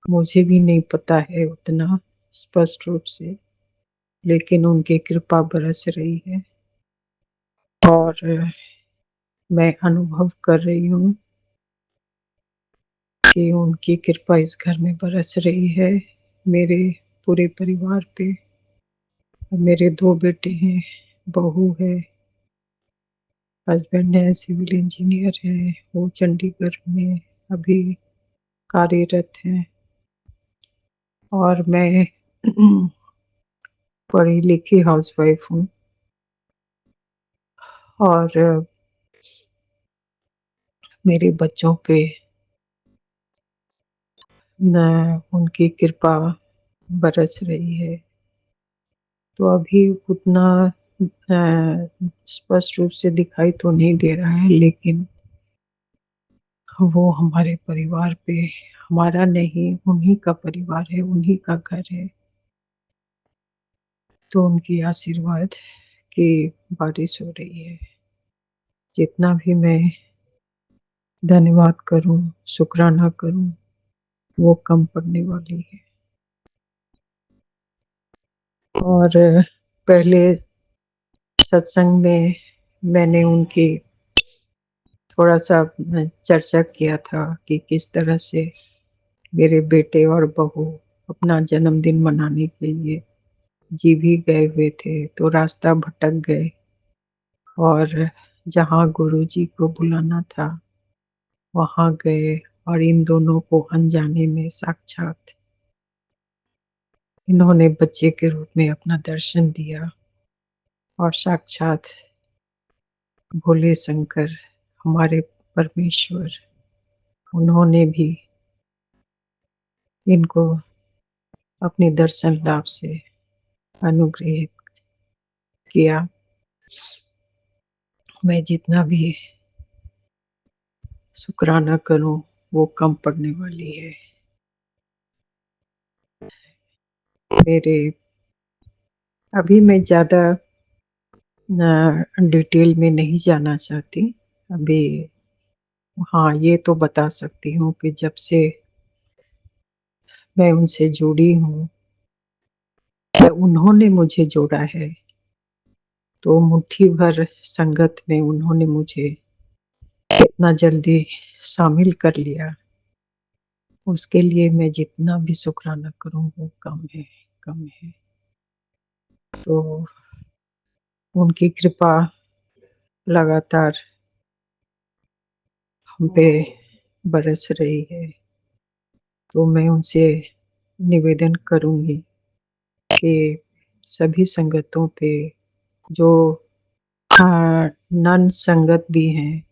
मुझे भी नहीं पता है उतना स्पष्ट रूप से, लेकिन उनकी कृपा बरस रही है और मैं अनुभव कर रही हूँ कि उनकी कृपा इस घर में बरस रही है, मेरे पूरे परिवार पे। मेरे 2 बेटे हैं, बहू है, हस्बैंड है, सिविल इंजीनियर है, वो चंडीगढ़ में अभी कार्यरत हैं और मैं पढ़ी लिखी हाउसवाइफ हूँ और मेरे बच्चों पे उनकी कृपा बरस रही है। तो अभी उतना स्पष्ट रूप से दिखाई तो नहीं दे रहा है, लेकिन वो हमारे परिवार पे, हमारा नहीं, उन्हीं का परिवार है, उन्हीं का घर है। तो उनकी आशीर्वाद की बारिश हो रही है। जितना भी मैं धन्यवाद करूं, शुक्राना करूं, वो कम पड़ने वाली है। और पहले सत्संग में मैंने उनकी थोड़ा-सा चर्चा किया था कि किस तरह से मेरे बेटे और बहू अपना जन्मदिन मनाने के लिए जी भी गए हुए थे, तो रास्ता भटक गए और जहाँ गुरुजी को बुलाना था, वहाँ गए और इन दोनों को अनजाने में साक्षात इन्होंने बच्चे के रूप में अपना दर्शन दिया और साक्षात भोले शंकर, हमारे परमेश्वर, उन्होंने भी इनको अपने दर्शन लाभ से अनुग्रहित किया। मैं जितना भी शुक्राना करूं, वो कम पड़ने वाली है। मेरे अभी मैं ज़्यादा डिटेल में नहीं जाना चाहती। अभी हाँ, ये तो बता सकती हूँ कि जब से मैं उनसे जुड़ी हूँ या उन्होंने मुझे जोड़ा है, तो मुट्ठी भर संगत में उन्होंने मुझे इतना जल्दी शामिल कर लिया, उसके लिए मैं जितना भी शुक्राना करूँ वो कम है, कम है। तो उनकी कृपा लगातार हम पे बरस रही है, तो मैं उनसे निवेदन करूँगी कि सभी संगतों पे जो नन संगत भी हैं,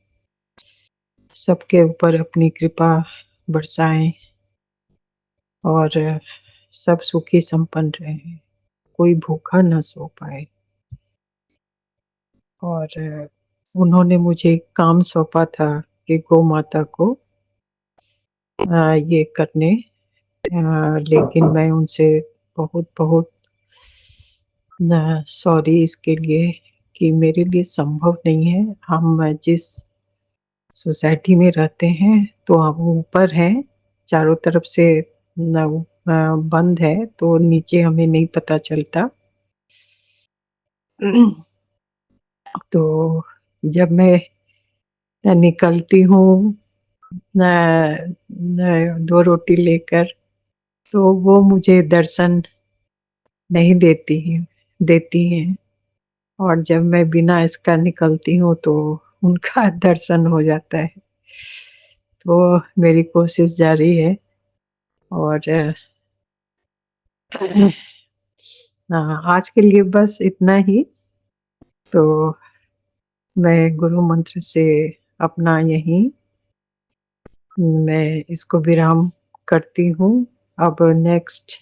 सबके ऊपर अपनी कृपा बरसाएँ और सब सुखी संपन्न रहें, कोई भूखा ना सो पाए। और उन्होंने मुझे काम सौंपा था कि गौ माता को ये करने, लेकिन मैं उनसे बहुत-बहुत सॉरी इसके लिए कि मेरे लिए संभव नहीं है। हम जिस सोसाइटी में रहते हैं, तो हम ऊपर हैं, चारों तरफ से बंद है, तो नीचे हमें नहीं पता चलता। तो जब मैं निकलती हूँ न 2 रोटी लेकर, तो वो मुझे दर्शन नहीं देती हैं और जब मैं बिना इसका निकलती हूँ, तो उनका दर्शन हो जाता है। तो मेरी कोशिश जारी है और आज के लिए बस इतना ही। तो मैं गुरु मंत्र से अपना यहीं मैं इसको विराम करती हूँ। अब नेक्स्ट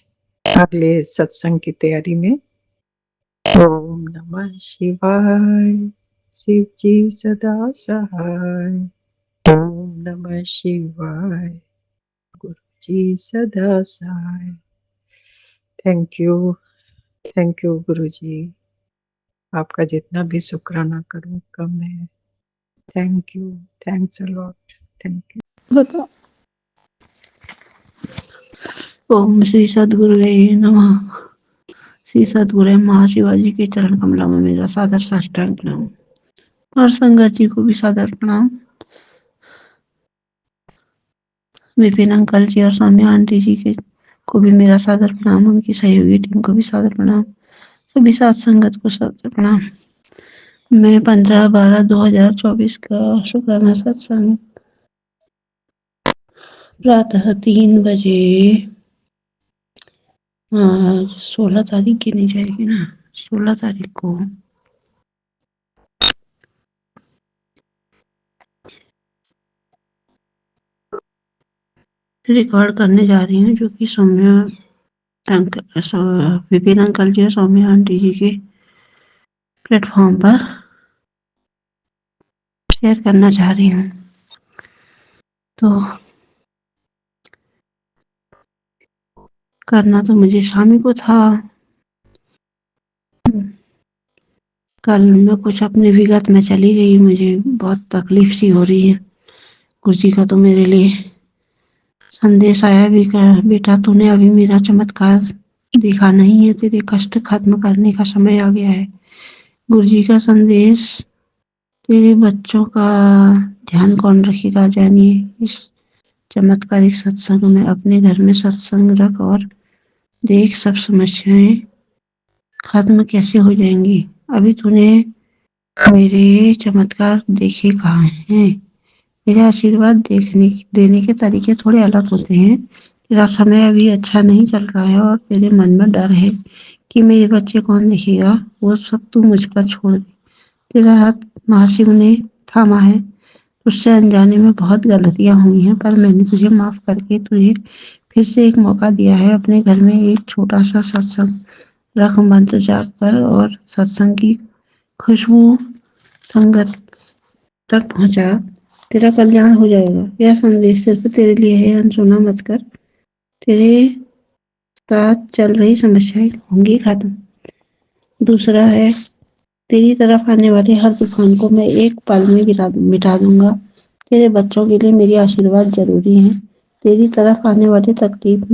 अगले सत्संग की तैयारी में। ओम नमः शिवाय, शिव जी सदा सहाय। ओम नमः शिवाय, गुरु जी सदा सहाय। थैंक यू गुरु जी। आपका जितना भी शुक्राना करूं कम है। Thank you, thanks a lot, thank you. बताओ। ओम श्री सद्गुरुवे नमः। श्री सद्गुरु महाशिवाजी के चरण कमलों में मेरा सादर साष्टांग प्रणाम और संगत जी को भी सादर प्रणाम। विपिन अंकल जी और सौम्या आंटी जी के को भी मेरा सादर प्रणाम। उनकी सहयोगी टीम को भी सादर प्रणाम। सभी साथ संगत को सादर प्रणाम। मैं 15/12/2024 का शुक्राना सत्संग प्रातः 3 बजे 16 तारीख की नहीं जाएगी ना, 16 तारीख को रिकॉर्ड करने जा रही हूँ, जो कि विपिन अंकल जी और सौम्या आंटी जी के प्लेटफॉर्म पर शेयर करना चाह रही हूँ। तो करना तो मुझे शामी को था। कल मैं कुछ अपने विगत में चली गई, मुझे बहुत तकलीफ सी हो रही है। गुरु जी का तो मेरे लिए संदेश आया भी कर, बेटा तूने अभी मेरा चमत्कार देखा नहीं है, तेरे कष्ट खत्म करने का समय आ गया है। गुरु जी का संदेश, तेरे बच्चों का ध्यान कौन रखेगा जानिए। इस चमत्कारिक सत्संग में अपने घर में सत्संग रख और देख सब समस्याएं खत्म कैसे हो जाएंगी। अभी तूने मेरे चमत्कार देखे कहाँ हैं। मेरे आशीर्वाद देने के तरीके थोड़े अलग होते हैं। तेरा समय अभी अच्छा नहीं चल रहा है और तेरे मन में डर है कि मेरे बच्चे कौन देखेगा। वो सब तू मुझ पर छोड़ दे। तेरा हाथ महाशिव ने थामा है। उससे अनजाने में बहुत गलतियां हुई हैं, पर मैंने तुझे माफ करके तुझे फिर से एक मौका दिया है। अपने घर में एक छोटा सा सत्संग रख, मंत्र जाप कर और सत्संग की खुशबू संगत तक पहुंचा। तेरा कल्याण हो जाएगा। यह संदेश सिर्फ तेरे लिए है, अनसुना मत कर। तेरे साथ चल रही समस्याएं होंगी खत्म। दूसरा है, तेरी तरफ आने वाले हर तूफान को मैं एक पल में मिटा दूंगा। तेरे बच्चों के लिए मेरी आशीर्वाद जरूरी है। तेरी तरफ आने वाले तकलीफ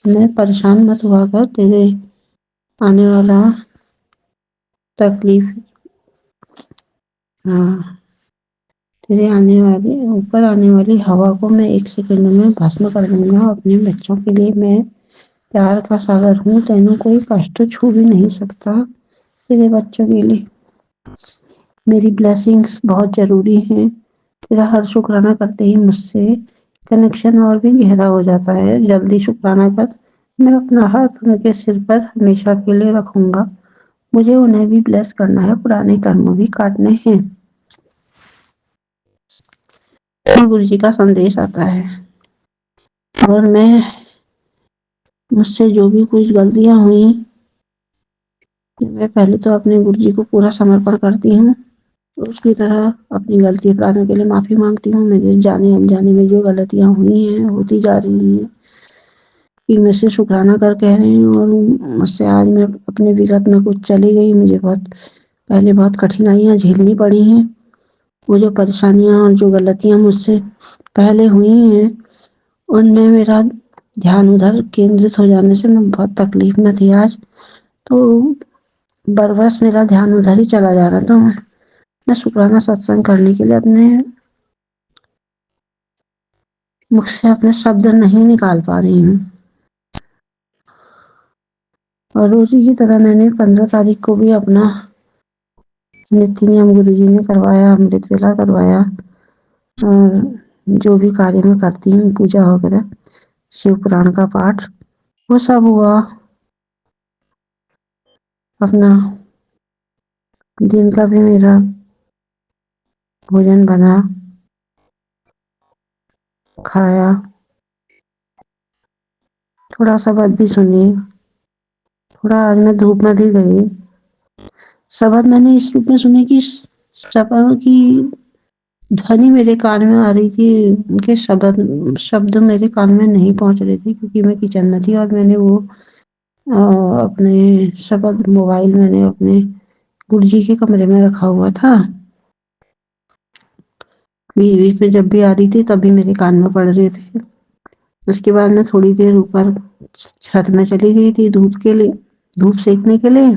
में परेशान मत हुआ कर। तेरे आने वाला तकलीफ तेरे ऊपर आने वाली हवा को मैं 1 सेकंड में भस्म कर दूंगा। अपने बच्चों के लिए मैं प्यार का सागर हूँ, तेनों कोई कष्ट छू भी नहीं सकता। तेरे बच्चों के लिए मेरी ब्लेसिंग्स बहुत जरूरी हैं। तेरा हर शुक्राना करते ही मुझसे कनेक्शन और भी गहरा हो जाता है। जल्दी शुक्राना कर। मैं अपना हाथ उनके सिर पर हमेशा के लिए रखूंगा। मुझे उन्हें भी ब्लेस करना है, पुराने कर्म भी काटने हैं। गुरु जी का संदेश आता है और मुझसे जो भी कुछ गलतियां हुई, मैं पहले तो अपने गुरु जी को पूरा समर्पण करती हूँ। उसकी तरह अपनी गलती अपराधों के लिए माफी मांगती हूँ। मेरे जाने अनजाने में जो गलतियां हुई हैं, होती जा रही हैं, कि मैं से शुक्राना कर कह रही हूँ। और मुझसे आज मैं अपने विगत में कुछ चली गई। मुझे पहले बहुत कठिनाइयां झेलनी पड़ी हैं। वो जो परेशानियां और जो गलतियां मुझसे पहले हुई हैं, उनमें मेरा ध्यान उधर केंद्रित हो जाने से मैं बहुत तकलीफ में थी। आज तो बरबस मेरा ध्यान उधर ही चला जा रहा था। मैं शुक्राना सत्संग करने के लिए अपने मुख से अपने शब्द नहीं निकाल पा रही हूँ। और उसी की तरह मैंने 15 तारीख को भी अपना नित्य नियम गुरु जी ने करवाया, अमृत वेला करवाया, और जो भी कार्य में करती हूँ, पूजा वगैरह, शिव पुराण का पाठ, वो सब हुआ। अपना दिन का भी मेरा भोजन बना, खाया, थोड़ा शब्द भी सुनी, थोड़ा आज मैं धूप में भी गई। शब्द मैंने इस रूप में सुने कि शब्द की ध्वनि मेरे कान में आ रही थी, उनके शब्द मेरे कान में नहीं पहुंच रहे थे, क्योंकि मैं किचन में थी और मैंने वो अपने शब्द मोबाइल मैंने अपने गुरुजी के कमरे में रखा हुआ था। बीच में जब भी आ रही थी तभी मेरे कान में पड़ रहे थे। उसके बाद मैं थोड़ी देर ऊपर छत में चली गई थी धूप सेकने के लिए।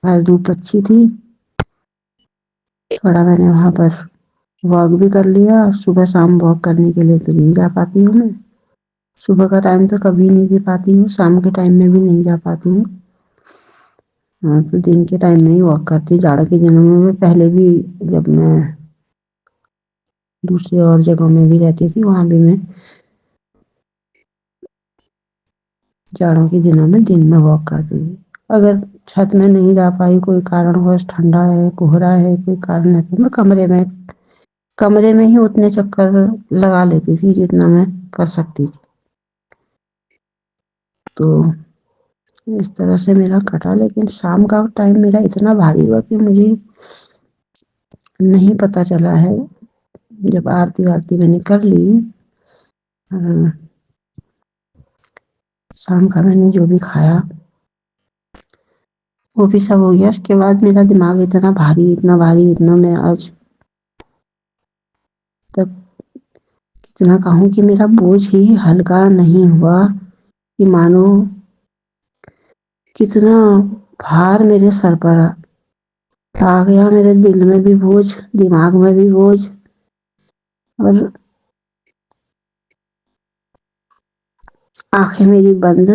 आज धूप अच्छी थी, थोड़ा मैंने वहां पर वॉक भी कर लिया। सुबह शाम वॉक करने के लिए तो नहीं जा पाती हूँ मैं, सुबह का टाइम तो कभी नहीं दे पाती हूँ, शाम के टाइम में भी नहीं जा पाती हूँ। हाँ, तो दिन के टाइम में ही वॉक करती हूँ। जाड़ों के दिनों में मैं पहले भी, जब मैं दूसरी और जगहों में भी रहती थी, वहां भी मैं जाड़ों के दिनों में दिन में वॉक करती थी। अगर छत में नहीं जा पाई, कोई कारणवश ठंडा है, कोहरा है, कोई कारण है, तो मैं कमरे में ही उतने चक्कर लगा लेती थी जितना मैं कर सकती थी। तो इस तरह से मेरा कटा। लेकिन शाम का टाइम मेरा इतना भारी हुआ कि मुझे नहीं पता चला है। जब आरती वारती मैंने कर ली, शाम का मैंने जो भी खाया वो भी सब हो गया। उसके बाद मेरा दिमाग इतना इतना मैं आज तक कितना कहूँ कि मेरा बोझ ही हल्का नहीं हुआ, कि मानो कितना भार मेरे सर पर आ गया। मेरे दिल में भी बोझ, दिमाग में भी बोझ, और आंखें मेरी बंद।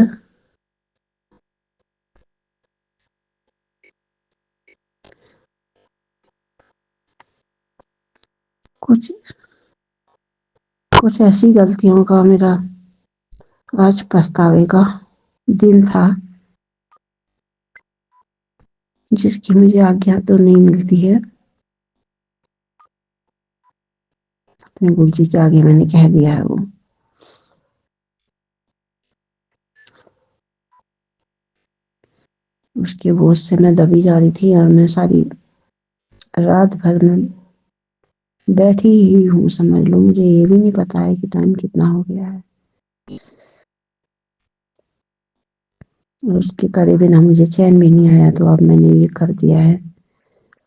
कुछ ऐसी गलतियों का मेरा आज पछतावे का दिन था, जिसकी मुझे आज्ञा तो नहीं मिलती है। अपने गुरुजी के आगे मैंने कह दिया है वो। उसके बोझ से मैं दबी जा रही थी, और मैं सारी रात भर में बैठी ही हूँ, समझ लो। मुझे ये भी नहीं पता है कि टाइम कितना हो गया है। और उसके करे बिना मुझे चैन भी नहीं आया, तो अब मैंने ये कर दिया है।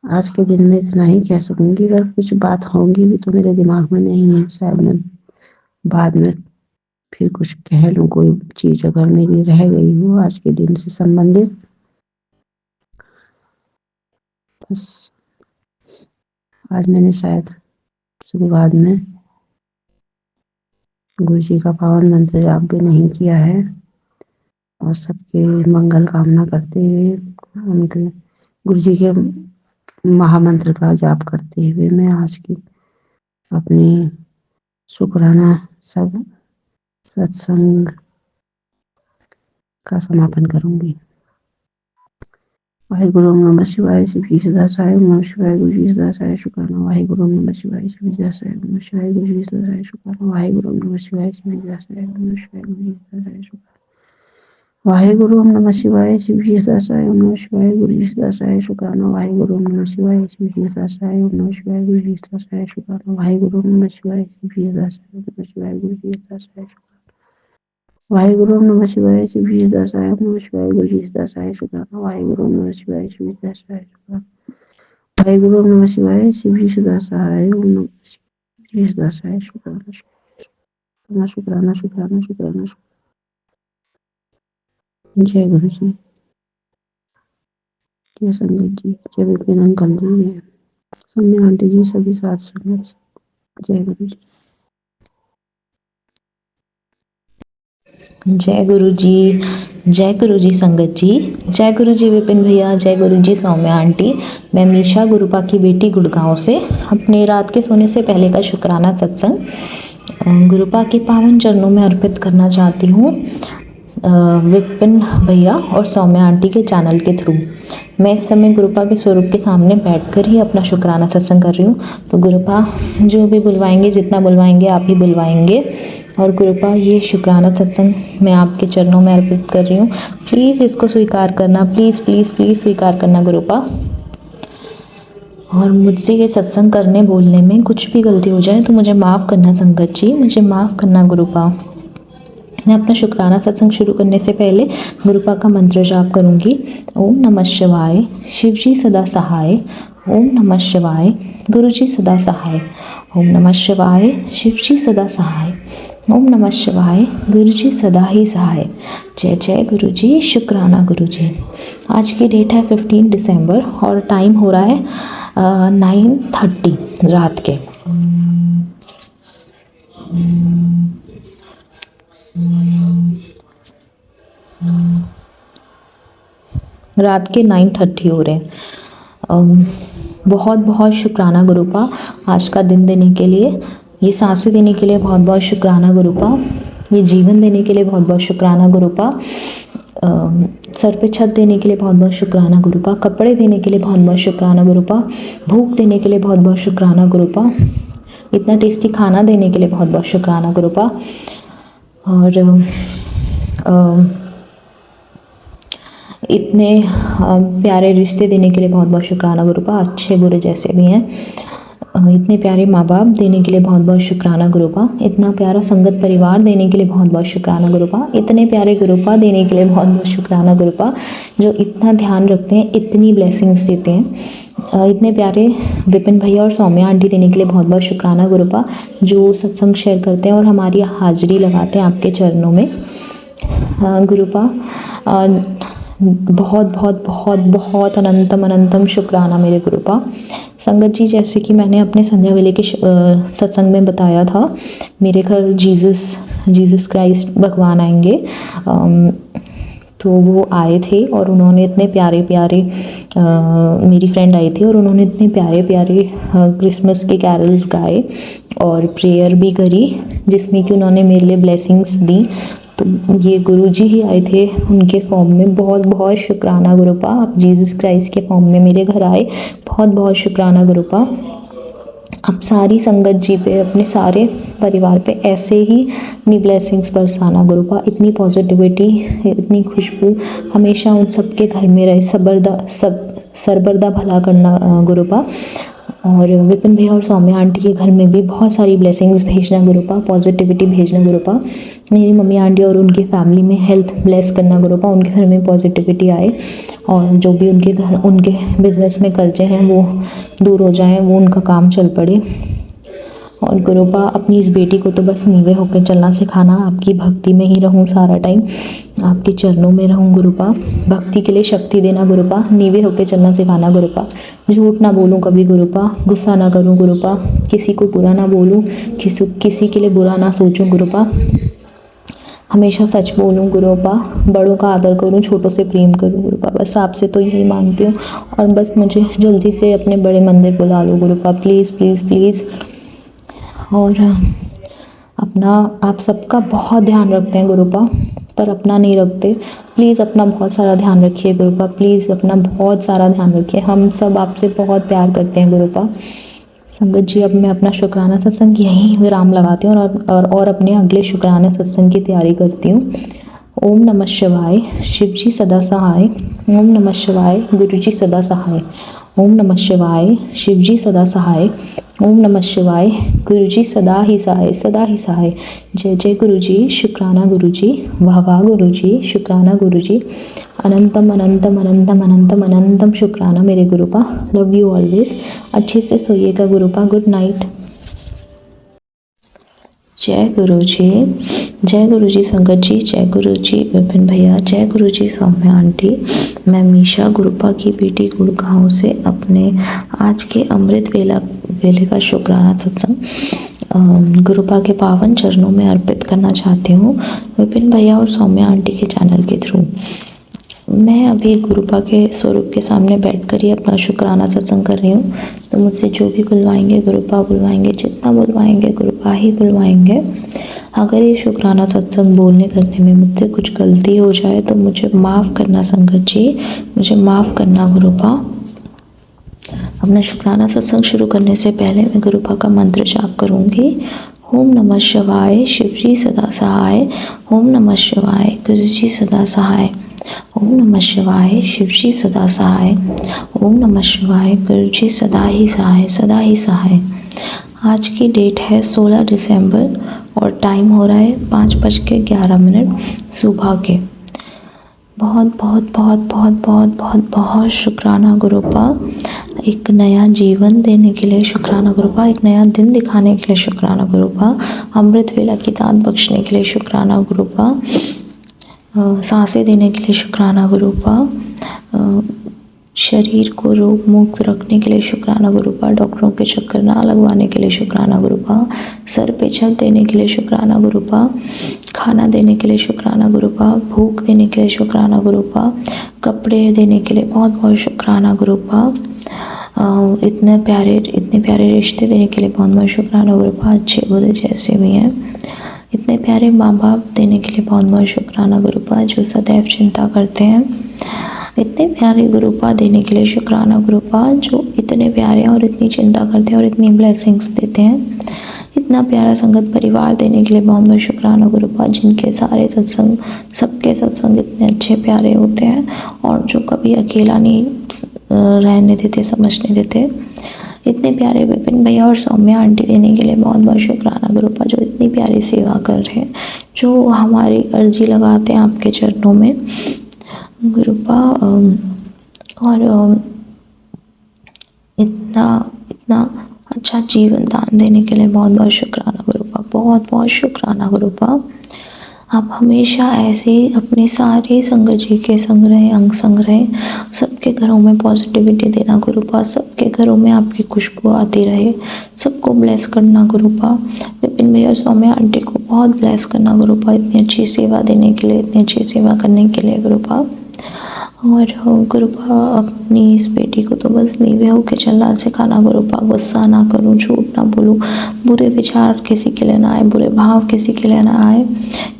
आज के दिन में इतना ही कह सकूंगी। अगर कुछ बात होंगी भी तो मेरे दिमाग में नहीं है, शायद मैं बाद में फिर कुछ कह लूँ। कोई चीज अगर मेरी रह गई हो आज के दिन से संबंधित, बस आज मैंने शायद शुरुआत में गुरुजी का पावन मंत्र जाप भी नहीं किया है, और सबके मंगल कामना करते हुए, उनके गुरुजी के महामंत्र का जाप करते हुए मैं आज की अपनी शुक्राना सब सत्संग का समापन करूंगी। वाहिगुरु ओम नमः शिवाय। शिव जी सदा सहाय। ओम नमः शिवाय। गुरु जी सदा सहाय। शुक्राना। वाहिगुरु ओम नमः शिवाय। शिव जी सदा सहाय। ओम नमः शिवाय। गुरु जी सदा सहाय। शुक्राना। वाहिगुरु ओम नमः शिवाय। शिव जी सदा सहाय। ओम नमः शिवाय। गुरु जी सदा सहाय। शुक्राना। वाहिगुरु ओम नमः शिवाय। शिव जी सदा सहाय। ओम नमः शिवाय। गुरु जी सदा सहाय। शुक्राना। वाहिगुरु ओम नमः शिवाय। शिव जी सदा सहाय। ओम नमः शिवाय। गुरु जी सदा सहाय। शुक्राना। वाहिगुरु ओम नमः शिवाय। शिव जी सदा सहाय। ओम नमः शिवाय। गुरु जी सदा सहाय। वाहिगुरु ओम नमः शिवाय। शिव जी सदा सहाय। ओम नमः शिवाय। गुरु जी सदा सहाय। शुक्राना। वाहिगुरु ओम नमः शिवाय। शिव जी सदा सहाय। शुक्राना। वाहिगुरु ओम नमः शिवाय। शिव जी सदा सहाय। ओम नमः शिव जी सदा सहाय। शुक्राना। शुक्राना। शुक्राना। शुक्राना। जय गुरु जी। जय संगत जी। जय विपिन अंकल जी। जय सौम्या आंटी जी, सभी साथ संगत। जय गुरु जी। जय गुरु जी। जय गुरु जी संगत जी। जय गुरु जी विपिन भैया। जय गुरु जी सौम्या आंटी। मैं मीशा गुरुपा की बेटी गुड़गांव से अपने रात के सोने से पहले का शुक्राना सत्संग गुरुपा के पावन चरणों में अर्पित करना चाहती हूँ, विपिन भैया और सौम्या आंटी के चैनल के थ्रू। मैं इस समय गुरुपा के स्वरूप के सामने बैठकर ही अपना शुक्राना सत्संग कर रही हूँ। तो गुरुपा जो भी बुलवाएंगे, जितना बुलवाएंगे आप ही बुलवाएंगे, और गुरुपा ये शुक्राना सत्संग मैं आपके चरणों में अर्पित कर रही हूँ। प्लीज़ इसको स्वीकार करना, प्लीज़ प्लीज़ प्लीज़ स्वीकार करना गुरुपा। और मुझसे ये सत्संग करने बोलने में कुछ भी गलती हो जाए तो मुझे माफ़ करना संगत जी, मुझे माफ़ करना गुरुपा। मैं अपना शुक्राना सत्संग शुरू करने से पहले गुरुपा का मंत्र जाप करूंगी। ओम नमः शिवाय, शिव जी सदा सहाय। ओम नमः शिवाय, गुरु जी सदा सहाय। ओम नमः शिवाय, शिव जी सदा सहाय। ओम नमः शिवाय, गुरु जी सदा ही सहाय। जय जय गुरु जी, शुक्राना गुरु जी। आज की डेट है 15 दिसंबर और टाइम हो रहा है 9:30 रात के। रात के 9:30 हो रहे हैं। बहुत बहुत शुक्राना गुरुपा आज का दिन देने के लिए, ये सांसें देने के लिए बहुत बहुत शुक्राना गुरुपा, ये जीवन देने के लिए बहुत बहुत शुक्राना गुरुपा, सर पे छत देने के लिए बहुत बहुत शुक्राना गुरुपा, कपड़े देने के लिए बहुत बहुत शुक्राना गुरुपा, भूख देने के लिए बहुत बहुत शुक्राना गुरुपा, इतना टेस्टी खाना देने के लिए बहुत बहुत शुक्राना गुरुपा, और इतने प्यारे रिश्ते देने के लिए बहुत बहुत शुक्राना गुरुपा, अच्छे बुरे जैसे भी हैं। इतने प्यारे माँ बाप देने के लिए बहुत बहुत शुक्राना गुरुपा, इतना प्यारा संगत परिवार देने के लिए बहुत बहुत शुक्राना गुरुपा, इतने प्यारे गुरुपा देने के लिए बहुत बहुत शुक्राना गुरुपा, जो इतना ध्यान रखते हैं, इतनी ब्लेसिंग्स देते हैं। इतने प्यारे विपिन भैया और सौम्या आंटी देने के लिए बहुत बहुत शुक्राना गुरुपा, जो सत्संग शेयर करते हैं और हमारी हाजिरी लगाते हैं आपके चरणों में। गुरुपा बहुत बहुत बहुत बहुत अनंतम अनंतम शुक्राना मेरे गुरुपा। संगत जी, जैसे कि मैंने अपने संध्या वेले के सत्संग में बताया था, मेरे घर जीसस क्राइस्ट भगवान आएंगे, तो वो आए थे और उन्होंने इतने प्यारे प्यारे मेरी फ्रेंड आई थी और उन्होंने इतने प्यारे प्यारे क्रिसमस के कैरल्स गाए और प्रेयर भी करी, जिसमें कि उन्होंने मेरे लिए ब्लेसिंग्स दी। तो ये गुरुजी ही आए थे उनके फॉर्म में। बहुत बहुत शुक्राना गुरुपा, आप जीसस क्राइस्ट के फॉर्म में मेरे घर आए, बहुत बहुत शुक्राना गुरुपा। आप सारी संगत जी पे, अपने सारे परिवार पे ऐसे ही अपनी ब्लेसिंग्स बरसाना गुरुपा, इतनी पॉजिटिविटी, इतनी खुशबू हमेशा उन सबके घर में रहे, सरबरदा भला करना गुरुपा। और विपिन भैया और सौम्या आंटी के घर में भी बहुत सारी ब्लेसिंग्स भेजना गुरुपा, पॉजिटिविटी भेजना गुरुपा। मेरी मम्मी आंटी और उनकी फैमिली में हेल्थ ब्लेस करना गुरुपा, उनके घर में पॉजिटिविटी आए और जो भी उनके बिजनेस में कर्जे हैं वो दूर हो जाएं, वो उनका काम चल पड़े। और गुरुपा, अपनी इस बेटी को तो बस नीवे होकर चलना सिखाना, आपकी भक्ति में ही रहूं सारा टाइम, आपके चरणों में रहूं गुरुपा, भक्ति के लिए शक्ति देना गुरुपा, नीवे होकर चलना सिखाना गुरुपा, झूठ ना बोलूं कभी गुरुपा, गुस्सा ना करूं गुरुपा, किसी को बुरा ना बोलूं, किसी के लिए बुरा ना सोचूं गुरुपा, हमेशा सच बोलूं गुरुपा, बड़ों का आदर करूं, छोटों से प्रेम करूं गुरुपा। बस आपसे तो यही मांगती हूँ और बस मुझे जल्दी से अपने बड़े मंदिर बुला लो गुरुपा, प्लीज़ प्लीज़ प्लीज़। और अपना, आप सबका बहुत ध्यान रखते हैं गुरुपा, पर अपना नहीं रखते। प्लीज़ अपना बहुत सारा ध्यान रखिए गुरुपा, प्लीज़ अपना बहुत सारा ध्यान रखिए। हम सब आपसे बहुत प्यार करते हैं गुरुपा। संगत जी, अब मैं अपना शुक्राना सत्संग यहीं विराम लगाती हूँ और अपने अगले शुक्राना सत्संग की तैयारी करती हूँ। ओम नमः शिवाय, शिव जी सदा सहाय। ओम नमः शिवाय, गुरु जी सदा सहाय। ओम नमः शिवाय, शिव जी सदा सहाय। ओम नमः शिवाय, गुरु जी सदा ही सहाय, सदा ही सहाय। जय जय गुरु जी, शुक्राना गुरु जी, वाह वाह गुरु जी, शुक्राना गुरु जी, अनंतम अनंतम अनंतम अनंतम अनंतम शुक्राना मेरे गुरुपा। Love you always. अच्छे से सोइएगा गुरुपा, गुड नाइट। जय गुरु जी, जय गुरु जी संगत जी, जय गुरु जी विपिन भैया, जय गुरु जी सौम्या आंटी। मैं मीशा गुरुपा की बेटी गुड़गांव से अपने आज के अमृत वेले का शुक्राना सत्संग गुरुपा के पावन चरणों में अर्पित करना चाहती हूँ, विपिन भैया और सौम्या आंटी के चैनल के थ्रू। मैं अभी गुरुपा के स्वरूप के सामने बैठकर ही अपना शुक्राना सत्संग कर रही हूँ। तो मुझसे जो भी बुलवाएंगे गुरुपा बुलवाएंगे, जितना बुलवाएंगे गुरुपा ही बुलवाएंगे। अगर ये शुक्राना सत्संग बोलने करने में मुझसे कुछ गलती हो जाए तो मुझे माफ़ करना संगत जी, मुझे माफ़ करना गुरुपा। अपना शुक्राना सत्संग शुरू करने से पहले मैं गुरुपा का मंत्र जाप करूँगी। ओम नमः शिवाय, शिव जी सदा सहाय। ओम नमः शिवाय, गुरु जी सदा सहाय। ओम नमः शिवाय, शिव जी सदा सहाय। ओम नमः शिवाय, गुरु जी सदा ही सहाय, सदा ही सहाय। आज की डेट है 16 दिसंबर और टाइम हो रहा है 5:11 सुबह के। बहुत बहुत बहुत बहुत बहुत बहुत बहुत शुक्राना गुरुपा, एक नया जीवन देने के लिए शुक्राना गुरुपा, एक नया दिन दिखाने के लिए शुक्राना गुरुपा, अमृत वेला की दान बख्शने के लिए शुक्राना गुरुपा, सांसें देने के लिए शुक्राना गुरुपा, शरीर को रोग मुक्त रखने के लिए शुक्राना गुरुपा, डॉक्टरों के चक्कर ना लगवाने के लिए शुक्राना गुरुपा, सर पे छत देने के लिए शुक्राना गुरुपा, खाना देने के लिए शुक्राना गुरुपा, भूख देने के लिए शुक्राना गुरुपा, कपड़े देने के लिए बहुत बहुत शुक्राना गुरुपा, इतने प्यारे रिश्ते देने के लिए बहुत बहुत शुक्राना गुरुपा, अच्छे बुरे जैसे भी हैं, इतने प्यारे माँ बाप देने के लिए बहुत बहुत शुक्राना गुरुपा, जो सदैव चिंता करते हैं, इतने प्यारे गुरुपा देने के लिए शुक्राना गुरुपा, जो इतने प्यारे और इतनी चिंता करते हैं और इतनी ब्लेसिंग्स देते हैं, इतना प्यारा संगत परिवार देने के लिए बहुत बहुत शुक्राना गुरुपा, जिनके सारे सत्संग, सबके सत्संग इतने अच्छे प्यारे होते हैं और जो कभी अकेला नहीं रहने देते, समझने देते, इतने प्यारे विपिन भैया और सौम्या आंटी देने के लिए बहुत बहुत शुक्राना गुरुपा, जो इतनी प्यारी सेवा कर रहे हैं, जो हमारी अर्जी लगाते हैं आपके चरणों में गुरुपा, और इतना अच्छा जीवन दान देने के लिए बहुत बहुत शुक्राना गुरुपा, बहुत बहुत शुक्राना गुरुपा। आप हमेशा ऐसे ही अपने सारे संगत जी के संग रहें, अंग संग रहें, सबके घरों में पॉजिटिविटी देना गुरुपा, सबके घरों में आपकी खुशबू आती रहे, सबको ब्लेस करना गुरुपा, विपिन भैया सौम्या आंटी को बहुत ब्लेस करना गुरुपा, इतनी अच्छी सेवा देने के लिए, इतनी अच्छी सेवा करने के लिए गुरुपा। और गुरुपा अपनी इस बेटी को तो बस नीवे होके चलना सिखाना गुरुपा, गुस्सा ना करूँ, झूठ ना बोलूँ, बुरे विचार किसी के लिए ना आए, बुरे भाव किसी के लिए ना आए,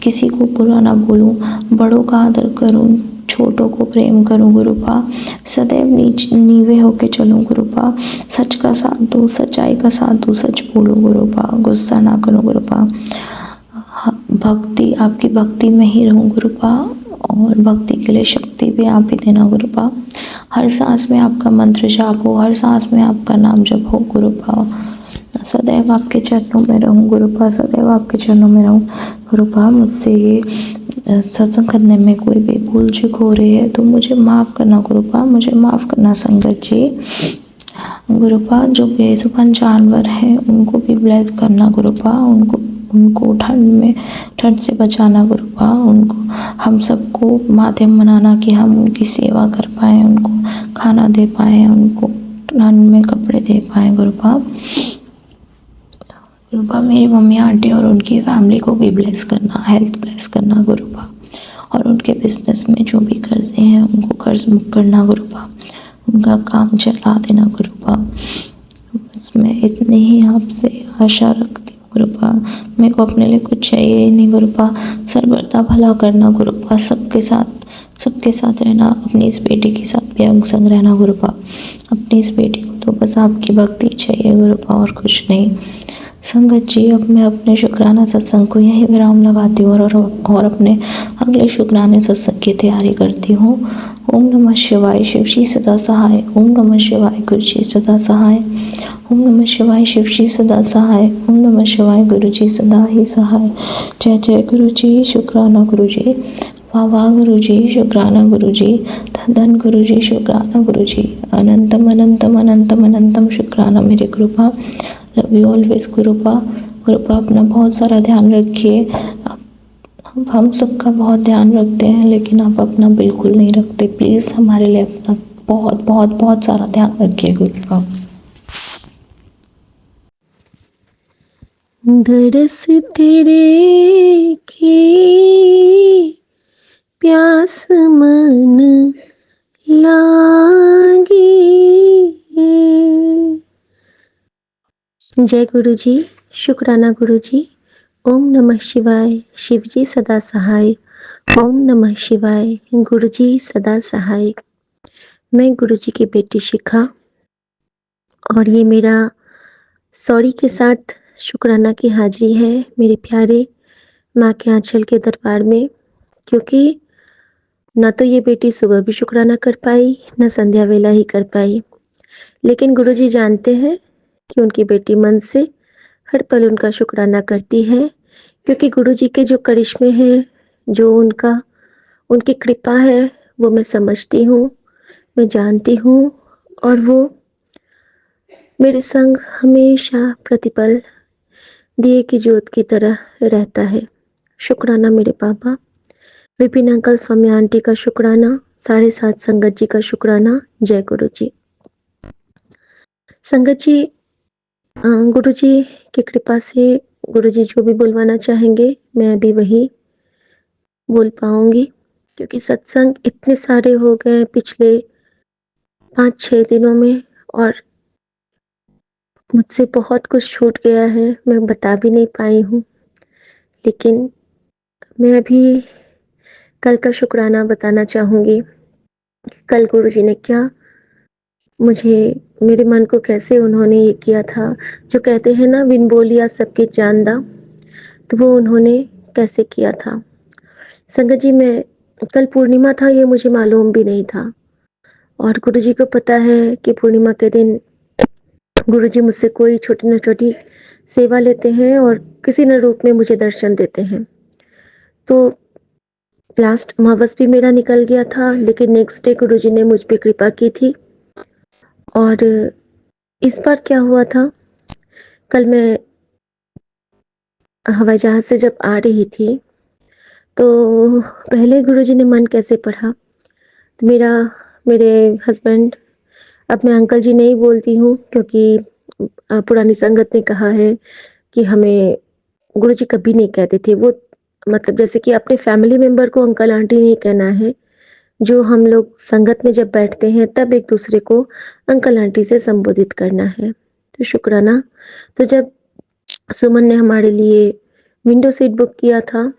किसी को बुरा ना बोलूँ, बड़ों का आदर करूँ, छोटों को प्रेम करूँ गुरुपा, सदैव नीवे होके चलूँ गुरुपा, सच का साथ दूँ, सच्चाई का साथ दूँ, सच बोलूँ गुरुपा, गुस्सा ना करूँ गुरुपा, भक्ति आपकी भक्ति में ही रहूँ गुरुपा, और भक्ति के लिए शक्ति भी आप ही देना गुरुपा, हर सांस में आपका मंत्र जाप हो, हर सांस में आपका नाम जप हो गुरुपा, सदैव आपके चरणों में रहूँ गुरुपा, सदैव आपके चरणों में रहूँ गुरुपा। मुझसे ये सत्संग करने में कोई भी भूल चूक हो रही है तो मुझे माफ़ करना गुरुपा, मुझे माफ़ करना संगत जी गुरुपा। जो बेजुबान जानवर हैं उनको भी ब्लेस करना गुरुपा, उनको ठंड से बचाना गुरुपा, उनको हम सबको माध्यम बनाना कि हम उनकी सेवा कर पाएँ, उनको खाना दे पाएँ, उनको ठंड में कपड़े दे पाएँ गुरुपा। गुरुपा मेरी मम्मी आंटी और उनकी फैमिली को भी ब्लेस करना, हेल्थ ब्लेस करना गुरुपा, और उनके बिजनेस में जो भी करते हैं उनको कर्ज मुक्त करना गुरुपा, उनका काम चला देना गुरुपा। बस मैं इतनी ही आपसे आशा रखती हूँ गुरुपा, मेरे को अपने लिए कुछ चाहिए ही नहीं गुरुपा, सर्वदा भला करना गुरुपा, सबके साथ रहना, अपनी इस बेटी के साथ भी अंग संग रहना गुरुपा, अपनी इस बेटी को तो बस आपकी भक्ति चाहिए गुरुपा और कुछ नहीं। संगत जी अब मैं अपने शुक्राना सत्संग को यहीं विराम लगाती हूँ और अपने अगले शुक्राने सत्संग की तैयारी करती हूँ। ओम नमः शिवाय, शिव जी सदा सहाय। ओम नमः शिवाय, गुरु जी सदा सहाय। ओम नमः शिवाय, शिव जी सदा सहाय। ओम नमः शिवाय, गुरु जी सदा ही सहाय। जय जय गुरु जी, शुक्राना गुरु जी, वाह वाह गुरु जी, शुक्राना गुरु जी, धन धन गुरु जी, शुक्राना गुरु जी, अनंतम अनंतम अनंतम अनंतम शुक्राना मेरे गुरुपा। Love you always गुरुपा। गुरुपा अपना बहुत सारा ध्यान रखिए। हम सबका बहुत ध्यान रखते हैं लेकिन आप अपना बिल्कुल नहीं रखते, प्लीज़ हमारे लिए अपना बहुत बहुत बहुत सारा ध्यान रखिए गुरुपा। दरस तेरे की प्यास मन लागी। जय गुरु जी, शुक्राना गुरु जी। ओम नमः शिवाय, शिव जी सदा सहाय। ओम नमः शिवाय, गुरु जी सदा सहाय। मैं गुरु जी की बेटी शिखा और ये मेरा सॉरी के साथ शुक्राना की हाजिरी है मेरे प्यारे माँ के आंचल के दरबार में, क्योंकि न तो ये बेटी सुबह भी शुक्राना कर पाई, न संध्या वेला ही कर पाई, लेकिन गुरुजी जानते हैं कि उनकी बेटी मन से हर पल उनका शुक्राना करती है, क्योंकि गुरुजी के जो करिश्मे हैं, जो उनकी कृपा है, वो मैं समझती हूँ, मैं जानती हूँ, और वो मेरे संग हमेशा प्रतिपल दिए की ज्योत की तरह रहता है। शुक्राना मेरे पापा, विपिन अंकल, सौम्या आंटी का शुक्राना, 7.5 संगत जी का शुक्राना। जय गुरु जी। संगत जी, गुरु जी की कृपा से गुरु जी जो भी बुलवाना चाहेंगे, मैं अभी वही बोल पाऊंगी, क्योंकि सत्संग इतने सारे हो गए पिछले 5-6 दिनों में, और मुझसे बहुत कुछ छूट गया है, मैं बता भी नहीं पाई हूँ। लेकिन मैं अभी कल का शुक्राना बताना चाहूँगी। कल गुरु जी ने क्या मुझे, मेरे मन को कैसे उन्होंने ये किया था, जो कहते हैं ना, बिन बोलिया सबके जानदा, तो वो उन्होंने कैसे किया था। संगत जी, मैं कल पूर्णिमा था, ये मुझे मालूम भी नहीं था, और गुरु जी को पता है कि पूर्णिमा के दिन गुरु जी मुझसे कोई छोटी न छोटी सेवा लेते हैं और किसी न रूप में मुझे दर्शन देते हैं। तो लास्ट अमावस भी मेरा निकल गया था, लेकिन नेक्स्ट डे गुरु जी ने मुझ पे कृपा की थी। और इस बार क्या हुआ था, कल मैं हवाई जहाज से जब आ रही थी, तो पहले गुरु जी ने मन कैसे पढ़ा, तो मेरे हस्बैंड, अब मैं अंकल जी नहीं बोलती हूँ, क्योंकि पुरानी संगत ने कहा है कि हमें गुरु जी कभी नहीं कहते थे वो, मतलब जैसे कि अपने फैमिली मेंबर को अंकल आंटी नहीं कहना है, जो हम लोग संगत में जब बैठते हैं तब एक दूसरे को अंकल आंटी से संबोधित करना है। तो शुक्राना। तो जब सुमन ने हमारे लिए विंडो सीट बुक किया था,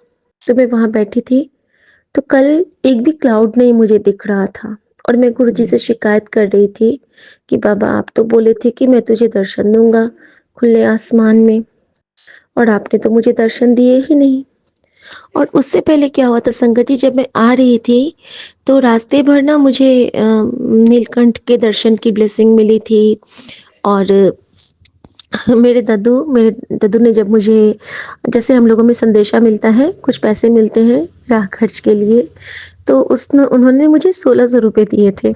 तो मैं वहां बैठी थी, तो कल एक भी क्लाउड नहीं मुझे दिख रहा था, और मैं गुरु जी से शिकायत कर रही थी कि बाबा, आप तो बोले थे कि मैं तुझे दर्शन दूंगा खुले आसमान में, और आपने तो मुझे दर्शन दिए ही नहीं। और उससे पहले क्या हुआ था संगत जी, जब मैं आ रही थी, तो रास्ते भर ना मुझे नीलकंठ के दर्शन की ब्लेसिंग मिली थी। और मेरे दादू ने जब मुझे, जैसे हम लोगों में संदेशा मिलता है, कुछ पैसे मिलते हैं राह खर्च के लिए, तो उन्होंने मुझे 1600 रुपये दिए थे।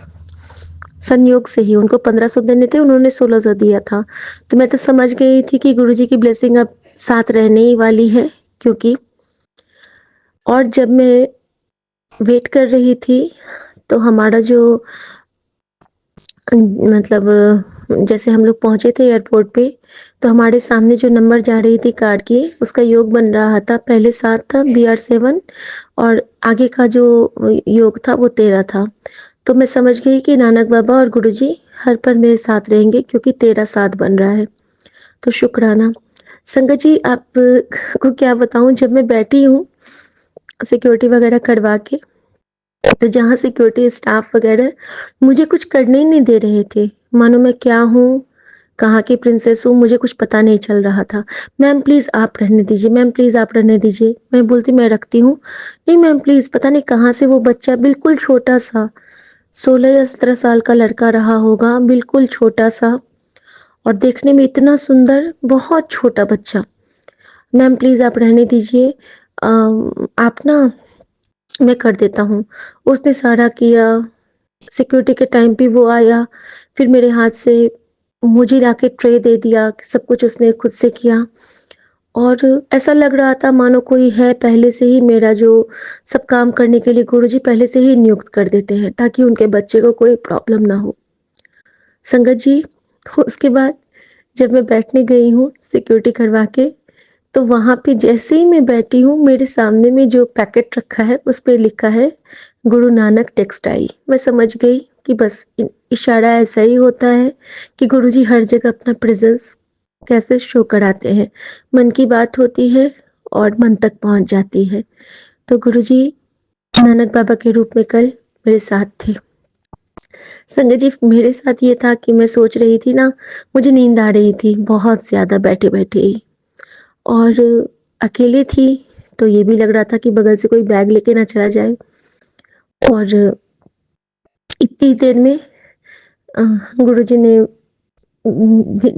संयोग से ही उनको 1500 देने थे, उन्होंने 1600 दिया था। तो मैं तो समझ गई थी कि गुरुजी की ब्लेसिंग अब साथ रहने ही वाली है, क्योंकि, और जब मैं वेट कर रही थी, तो हमारा जो, मतलब जैसे हम लोग पहुंचे थे एयरपोर्ट पे, तो हमारे सामने जो नंबर जा रही थी कार्ड की, उसका योग बन रहा था। पहले 7 था, BR7, और आगे का जो योग था वो 13 था। तो मैं समझ गई कि नानक बाबा और गुरुजी हर पल मेरे साथ रहेंगे, क्योंकि 13 7 बन रहा है। तो शुक्राना। संगत जी, आप को क्या बताऊं, जब मैं बैठी हूँ सिक्योरिटी वगैरह करवा के, तो जहाँ सिक्योरिटी स्टाफ वगैरह मुझे कुछ करने ही नहीं दे रहे थे, मानो मैं क्या हूँ, कहाँ की प्रिंसेस हूँ, मुझे कुछ पता नहीं चल रहा था। मैम प्लीज़ आप रहने दीजिए, मैम प्लीज़ आप रहने दीजिए। मैं बोलती मैं रखती हूँ, नहीं मैम प्लीज़। पता नहीं कहाँ से वो बच्चा, बिल्कुल छोटा सा, 16 या 17 साल का लड़का रहा होगा, बिल्कुल छोटा सा, और देखने में इतना सुंदर, बहुत छोटा बच्चा। मैम प्लीज़ आप रहने दीजिए, आप ना, मैं कर देता हूँ। उसने सारा किया, सिक्योरिटी के टाइम पे वो आया, फिर मेरे हाथ से मुझे लाके ट्रे दे दिया, सब कुछ उसने खुद से किया, और ऐसा लग रहा था मानो कोई है पहले से ही, मेरा जो सब काम करने के लिए गुरुजी पहले से ही नियुक्त कर देते हैं, ताकि उनके बच्चे को कोई प्रॉब्लम ना हो। संगत जी, उसके बाद जब मैं बैठने गई हूँ सिक्योरिटी करवा के, तो वहाँ पे जैसे ही मैं बैठी हूँ, मेरे सामने में जो पैकेट रखा है उस पे लिखा है गुरु नानक टेक्सटाइल। मैं समझ गई कि बस इशारा ऐसा ही होता है कि गुरुजी हर जगह अपना प्रेजेंस कैसे शो कराते हैं। मन की बात होती है और मन तक पहुंच जाती है। तो गुरुजी नानक बाबा के रूप में कल मेरे साथ थे। संगत जी, मेरे साथ ये था कि मैं सोच रही थी ना, मुझे नींद आ रही थी बहुत ज्यादा बैठे बैठे ही, और अकेले थी, तो ये भी लग रहा था कि बगल से कोई बैग लेके ना चला जाए। और इतनी देर में गुरुजी ने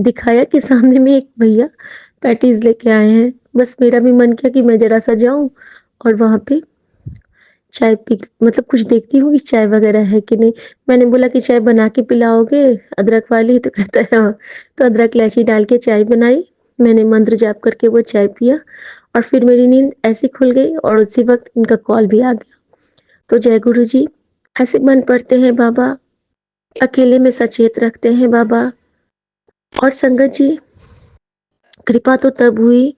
दिखाया कि सामने में एक भैया पैटीज़ लेके आए हैं। बस मेरा भी मन किया कि मैं ज़रा-सा जाऊँ और वहाँ पे चाय पी मतलब कुछ देखती हूँ कि चाय वग़ैरह है कि नहीं। मैंने बोला कि चाय बना के पिलाओगे अदरक वाली? तो कहता है हाँ। तो अदरक इलायची डाल के चाय बनाई, मैंने मंत्र जाप करके वो चाय पिया और फिर मेरी नींद ऐसे खुल गई और उसी वक़्त इनका कॉल भी आ गया। तो जय गुरु जी, ऐसे मन पड़ते हैं बाबा, अकेले में सचेत रखते हैं बाबा। और संगत जी, कृपा तो तब हुई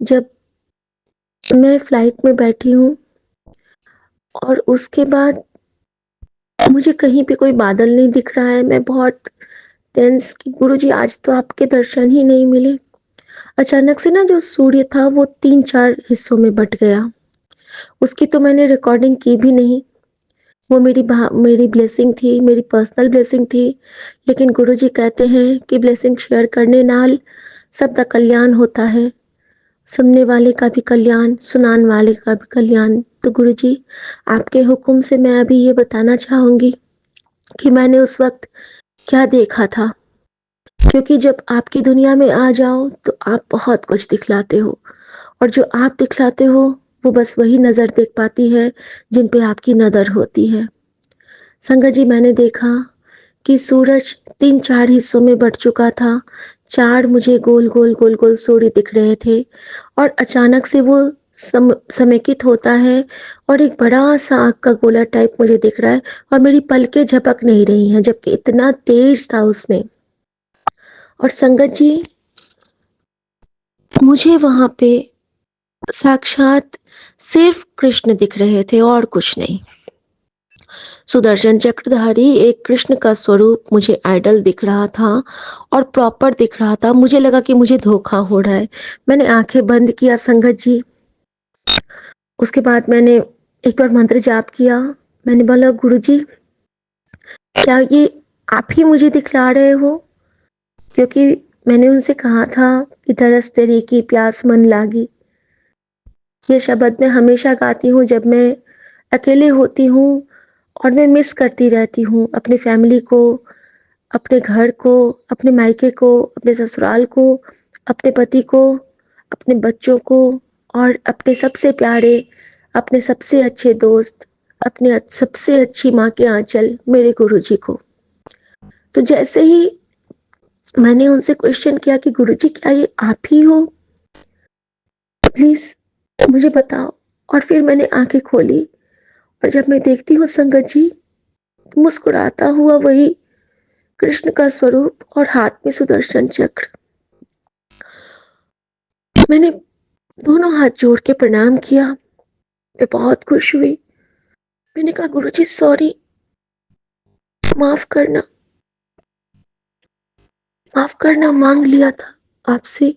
जब मैं फ्लाइट में बैठी हूँ और उसके बाद मुझे कहीं पे कोई बादल नहीं दिख रहा है। मैं बहुत टेंस कि गुरुजी आज तो आपके दर्शन ही नहीं मिले। अचानक से ना जो सूर्य था वो 3-4 हिस्सों में बँट गया। उसकी तो मैंने रिकॉर्डिंग की भी नहीं। वो मेरी ब्लेसिंग थी, मेरी पर्सनल ब्लेसिंग थी। लेकिन गुरुजी कहते हैं कि ब्लेसिंग शेयर करने नाल सबका कल्याण होता है। सुनने वाले का भी कल्याण, सुनाने वाले का भी कल्याण। तो गुरुजी, आपके हुक्म से मैं अभी ये बताना चाहूँगी कि मैंने उस वक़्त क्या देखा था। क्योंकि जब आपकी दुनिया में आ जाओ तो आप बहुत कुछ दिखलाते हो और जो आप दिखलाते हो वो बस वही नज़र देख पाती है जिन पे आपकी नज़र होती है। संगत जी, मैंने देखा कि सूरज 3-4 हिस्सों में बँट चुका था। 4 मुझे गोल-गोल, गोल-गोल सूर्य दिख रहे थे और अचानक से वो समेकित होता है और एक बड़ा-सा आग का गोला टाइप मुझे दिख रहा है और मेरी पलकें झपक नहीं रही हैं, जबकि इतना तेज़ था उसमें। और संगत जी, मुझे वहाँ पे साक्षात सिर्फ कृष्ण दिख रहे थे और कुछ नहीं। सुदर्शन चक्रधारी एक कृष्ण का स्वरूप मुझे आइडल दिख रहा था और प्रॉपर दिख रहा था। मुझे लगा कि मुझे धोखा हो रहा है। मैंने आंखें बंद किया संगत जी। उसके बाद मैंने एक बार मंत्र जाप किया। मैंने बोला गुरुजी, क्या ये आप ही मुझे दिखला रहे हो? क्योंकि मैंने उनसे कहा था कि तरस तेरी की प्यास मन लागी। ये शब्द मैं हमेशा गाती हूँ जब मैं अकेले होती हूँ और मैं मिस करती रहती हूँ अपनी फैमिली को, अपने घर को, अपने मायके को, अपने ससुराल को, अपने पति को, अपने बच्चों को और अपने सबसे प्यारे, अपने सबसे अच्छे दोस्त, अपने सबसे अच्छी माँ के आँचल मेरे गुरुजी को। तो जैसे ही मैंने उनसे क्वेश्चन किया कि गुरुजी क्या ये आप ही हो? प्लीज़ मुझे बताओ। और फिर मैंने आँखें खोली और जब मैं देखती हूँ संगत जी, मुस्कुराता हुआ वही कृष्ण का स्वरूप और हाथ में सुदर्शन चक्र। मैंने दोनों हाथ जोड़ के प्रणाम किया। मैं बहुत खुश हुई। मैंने कहा गुरुजी सॉरी, माफ करना, माफ करना मांग लिया था आपसे।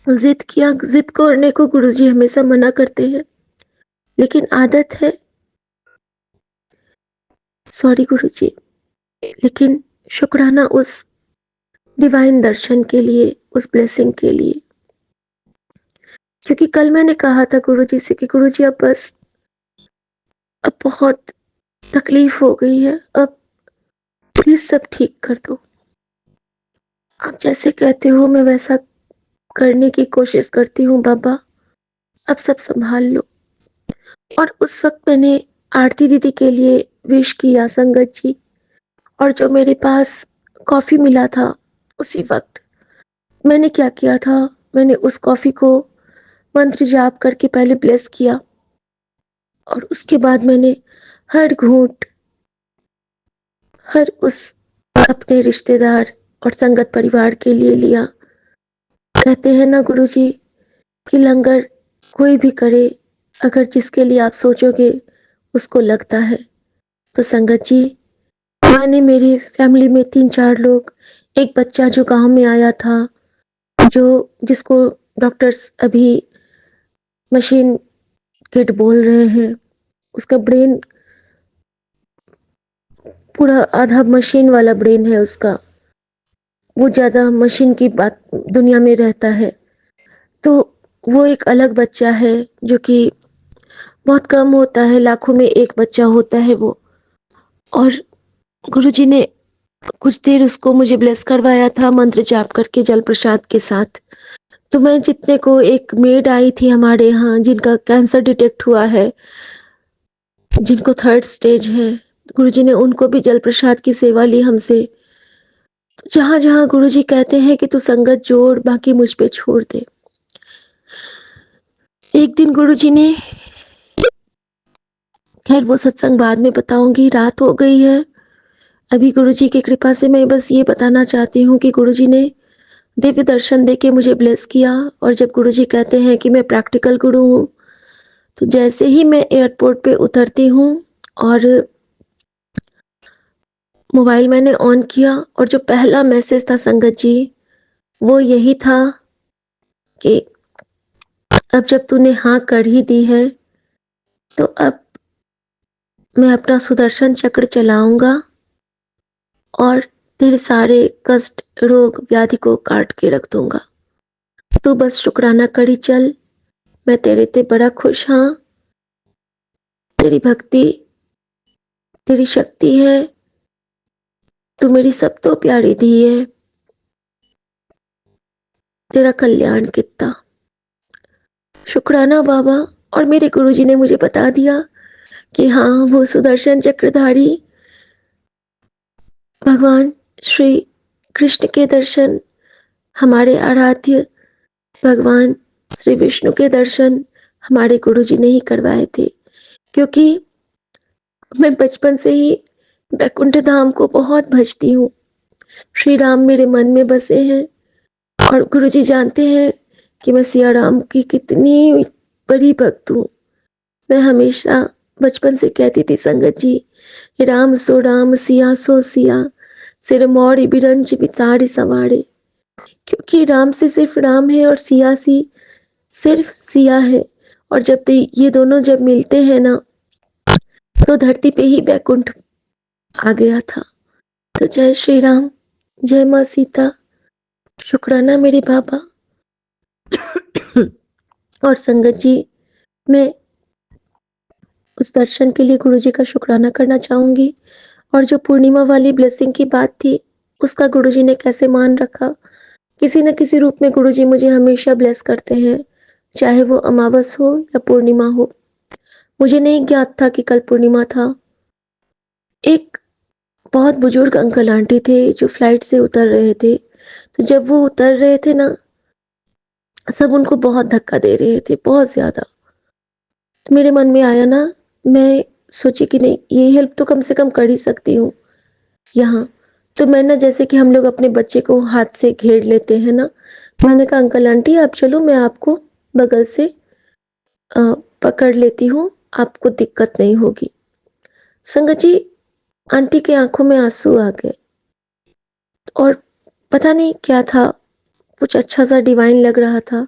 जिद करने को गुरुजी हमेशा मना करते हैं, लेकिन आदत है। सॉरी गुरुजी, लेकिन शुक्राना उस डिवाइन दर्शन के लिए, उस ब्लेसिंग के लिए। क्योंकि कल मैंने कहा था गुरुजी से कि गुरुजी अब बस, अब बहुत तकलीफ हो गई है, अब प्लीज सब ठीक कर दो। आप जैसे कहते हो मैं वैसा करने की कोशिश करती हूँ बाबा, अब सब संभाल लो। और उस वक्त मैंने आरती दीदी के लिए विश किया संगत जी, और जो मेरे पास कॉफी मिला था उसी वक्त मैंने क्या किया था, मैंने उस कॉफी को मंत्र जाप करके पहले ब्लेस किया और उसके बाद मैंने हर घूंट, हर उस अपने रिश्तेदार और संगत परिवार के लिए लिया। कहते हैं ना गुरुजी कि लंगर कोई भी करे, अगर जिसके लिए आप सोचोगे उसको लगता है। तो संगत जी, मैंने मेरी फैमिली में 3-4 लोग, एक बच्चा जो गांव में आया था, जिसको डॉक्टर्स अभी मशीन किड बोल रहे हैं, उसका ब्रेन पूरा आधा मशीन वाला ब्रेन है उसका, वो ज़्यादा मशीन की बात दुनिया में रहता है। तो वो एक अलग बच्चा है जो कि बहुत कम होता है, लाखों में एक बच्चा होता है वो। और गुरुजी ने कुछ देर उसको मुझे ब्लेस करवाया था मंत्र जाप करके जल प्रसाद के साथ। तो मैं जितने को एक मेड आई थी हमारे यहाँ जिनका कैंसर डिटेक्ट हुआ है, जिनको 3rd स्टेज है, गुरुजी ने उनको भी जल प्रसाद की सेवा ली हमसे। जहाँ-जहाँ गुरुजी कहते हैं कि तू संगत जोड़, बाकी मुझ पे छोड़ दे। एक दिन गुरुजी ने, खैर वो सत्संग बाद में बताऊँगी, रात हो गई है। अभी गुरुजी की कृपा से मैं बस ये बताना चाहती हूँ कि गुरुजी ने दिव्य दर्शन देके मुझे ब्लेस किया। और जब गुरुजी कहते हैं कि मैं प्रैक्टिकल गुरु हूँ, तो जैसे ही मैं एयरपोर्ट पे उतरती हूँ और मोबाइल मैंने ऑन किया और जो पहला मैसेज था संगत जी, वो यही था कि अब जब तूने हाँ कर ही दी है, तो अब मैं अपना सुदर्शन चक्र चलाऊँगा और तेरे सारे कष्ट, रोग, व्याधि को काट के रख दूँगा। तू बस शुक्राना करी चल, मैं तेरे ते बड़ा खुश हाँ। तेरी भक्ति, तेरी शक्ति है, तू मेरी सब तो प्यारी धी है। तेरा कल्याण कितना। शुक्राना बाबा। और मेरे गुरुजी ने मुझे बता दिया कि हाँ, वो सुदर्शन चक्रधारी भगवान श्री कृष्ण के दर्शन, हमारे आराध्य भगवान श्री विष्णु के दर्शन हमारे गुरुजी ने ही करवाए थे। क्योंकि मैं बचपन से ही वैकुंठ धाम को बहुत भजती हूँ। श्री राम मेरे मन में बसे हैं और गुरुजी जानते हैं कि मैं सिया राम की कितनी बड़ी भक्त हूँ। मैं हमेशा बचपन से कहती थी संगत जी, राम सो राम सिया सो सिया, सिर मौड़ी बिरंज बिचारी सवाड़े। क्योंकि राम से सिर्फ राम है और सिया सी सिर्फ सिया है। और जब ये दोनों जब मिलते हैं ना, तो धरती पे ही वैकुंठ आ गया था। तो जय श्री राम, जय माँ सीता, शुक्राना मेरे बाबा। और संगत जी, मैं उस दर्शन के लिए गुरुजी का शुक्राना करना चाहूंगी। और जो पूर्णिमा वाली ब्लेसिंग की बात थी, उसका गुरुजी ने कैसे मान रखा। किसी न किसी रूप में गुरुजी मुझे हमेशा ब्लेस करते हैं, चाहे वो अमावस हो या पूर्णिमा हो। मुझे नहीं ज्ञात था कि कल पूर्णिमा था। एक बहुत बुजुर्ग अंकल आंटी थे जो फ्लाइट से उतर रहे थे। तो जब वो उतर रहे थे ना, सब उनको बहुत धक्का दे रहे थे, बहुत ज्यादा। तो मेरे मन में आया ना, मैं सोची कि नहीं, ये हेल्प तो कम से कम कर ही सकती हूँ यहाँ। तो मैं ना, जैसे कि हम लोग अपने बच्चे को हाथ से घेर लेते हैं ना, मैंने कहा अंकल आंटी आप चलो, मैं आपको बगल से पकड़ लेती हूँ, आपको दिक्कत नहीं होगी। संगत जी, आंटी के आंखों में आंसू आ गए और पता नहीं क्या था, कुछ अच्छा सा डिवाइन लग रहा था।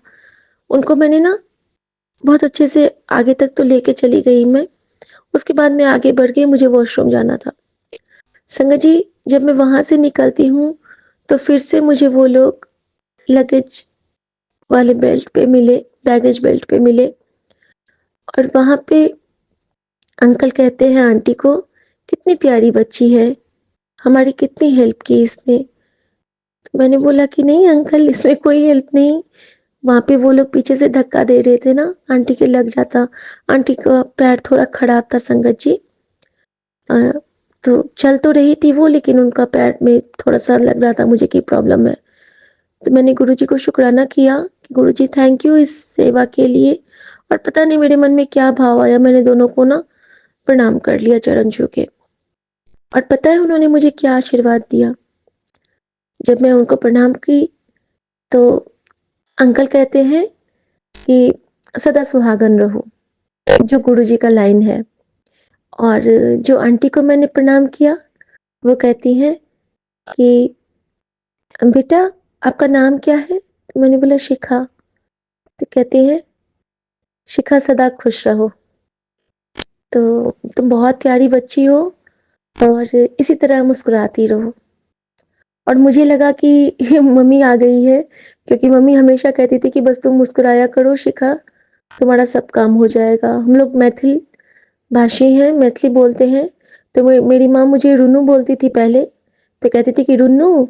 उनको मैंने ना बहुत अच्छे से आगे तक तो लेके चली गई मैं। उसके बाद मैं आगे बढ़ गई, मुझे वॉशरूम जाना था। संगत जी, जब मैं वहां से निकलती हूँ तो फिर से मुझे वो लोग लगेज वाले बेल्ट पे मिले, बैगेज बेल्ट पे मिले। और वहां पे अंकल कहते हैं आंटी को, कितनी प्यारी बच्ची है, हमारी कितनी हेल्प की इसने। तो मैंने बोला कि नहीं अंकल, इसमें कोई हेल्प नहीं। वहां पे वो लोग पीछे से धक्का दे रहे थे ना, आंटी के लग जाता। आंटी का पैर थोड़ा खराब था संगत जी। तो चल तो रही थी वो, लेकिन उनका पैर में थोड़ा सा लग रहा था मुझे कि प्रॉब्लम है। तो मैंने गुरुजी को शुक्राना किया कि गुरुजी थैंक यू इस सेवा के लिए। और पता नहीं मेरे मन में क्या भाव आया, मैंने दोनों को ना प्रणाम कर लिया चरण छू के। और पता है उन्होंने मुझे क्या आशीर्वाद दिया। जब मैं उनको प्रणाम की तो अंकल कहते हैं कि सदा सुहागन रहो, जो गुरुजी का लाइन है। और जो आंटी को मैंने प्रणाम किया, वो कहती हैं कि बेटा आपका नाम क्या है। तो मैंने बोला शिखा। तो कहती है शिखा सदा खुश रहो। तो तुम बहुत प्यारी बच्ची हो और इसी तरह मुस्कुराती रहो। और मुझे लगा कि मम्मी आ गई है, क्योंकि मम्मी हमेशा कहती थी कि बस तुम मुस्कुराया करो शिखा, तुम्हारा सब काम हो जाएगा। हम लोग मैथिल भाषी हैं, मैथिली बोलते हैं। तो मेरी माँ मुझे रुनू बोलती थी पहले, तो कहती थी कि रुन्नू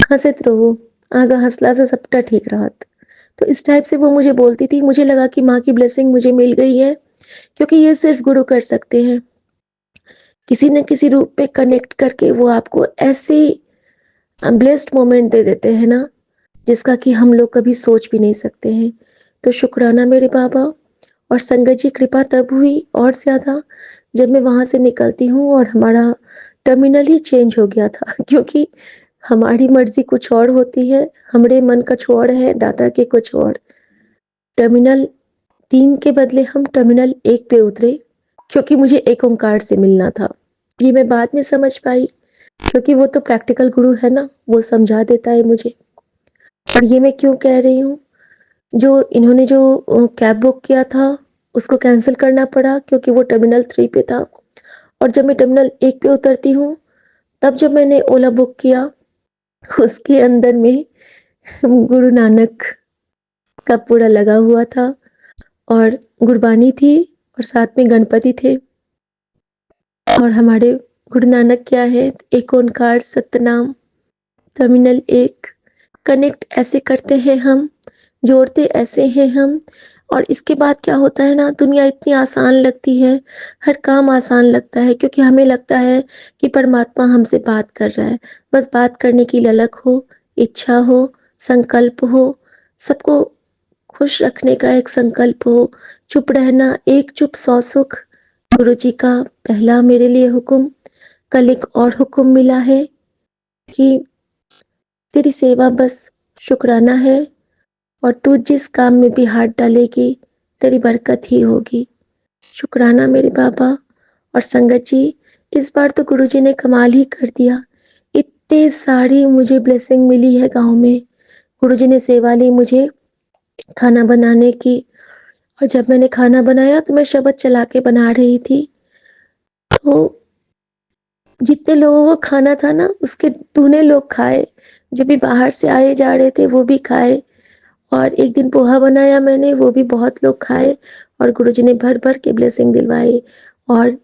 हंसत रहो, आगा हंसला से सबटा ठीक रहत। तो इस टाइप से वो मुझे बोलती थी। मुझे लगा कि माँ की ब्लेसिंग मुझे मिल गई है, क्योंकि ये सिर्फ गुरु कर सकते हैं। किसी न किसी रूप में कनेक्ट करके वो आपको ऐसी ब्लेस्ड मोमेंट दे देते हैं ना, जिसका कि हम लोग कभी सोच भी नहीं सकते हैं। तो शुक्राना मेरे बाबा। और संगत जी कृपा तब हुई और ज़्यादा जब मैं वहाँ से निकलती हूँ और हमारा टर्मिनल ही चेंज हो गया था क्योंकि हमारी मर्जी कुछ और होती है, हमारे मन का छोड़ है, दादा के कुछ और। टर्मिनल 3 के बदले हम टर्मिनल 1 पे उतरे, क्योंकि मुझे एक ओंकार से मिलना था। ये मैं बाद में समझ पाई, क्योंकि वो तो प्रैक्टिकल गुरु है ना, वो समझा देता है मुझे। और ये मैं क्यों कह रही हूँ, जो इन्होंने जो कैब बुक किया था उसको कैंसिल करना पड़ा, क्योंकि वो टर्मिनल 3 पे था। और जब मैं टर्मिनल 1 पे उतरती हूँ, तब जब मैंने ओला बुक किया, उसके अंदर में गुरु नानक का पूरा लगा हुआ था और गुरबानी थी और साथ में गणपति थे। और हमारे गुरु नानक क्या है, एक ओंकार सतनाम टर्मिनल 1 कनेक्ट ऐसे करते हैं हम, जोड़ते ऐसे हैं हम। और इसके बाद क्या होता है ना, दुनिया इतनी आसान लगती है, हर काम आसान लगता है, क्योंकि हमें लगता है कि परमात्मा हमसे बात कर रहा है। बस बात करने की ललक हो, इच्छा हो, संकल्प हो, सबको खुश रखने का एक संकल्प हो, चुप रहना, एक चुप 100 सुख। गुरु जी का पहला मेरे लिए हुक्म। कल एक और हुक्म मिला है कि तेरी सेवा बस शुक्राना है, और तू जिस काम में भी हाथ डालेगी तेरी बरकत ही होगी। शुक्राना मेरे बाबा। और संगत जी, इस बार तो गुरुजी ने कमाल ही कर दिया। इतनी सारी मुझे ब्लेसिंग मिली है गांव में। गुरुजी ने सेवा ली मुझे खाना बनाने की, और जब मैंने खाना बनाया तो मैं शब्द चला के बना रही थी। तो जितने लोगों को खाना था ना, उसके दूने लोग खाए। जो भी बाहर से आए जा रहे थे वो भी खाए। और एक दिन पोहा बनाया मैंने, वो भी बहुत लोग खाए, और गुरुजी ने भर भर के ब्लेसिंग दिलवाई। और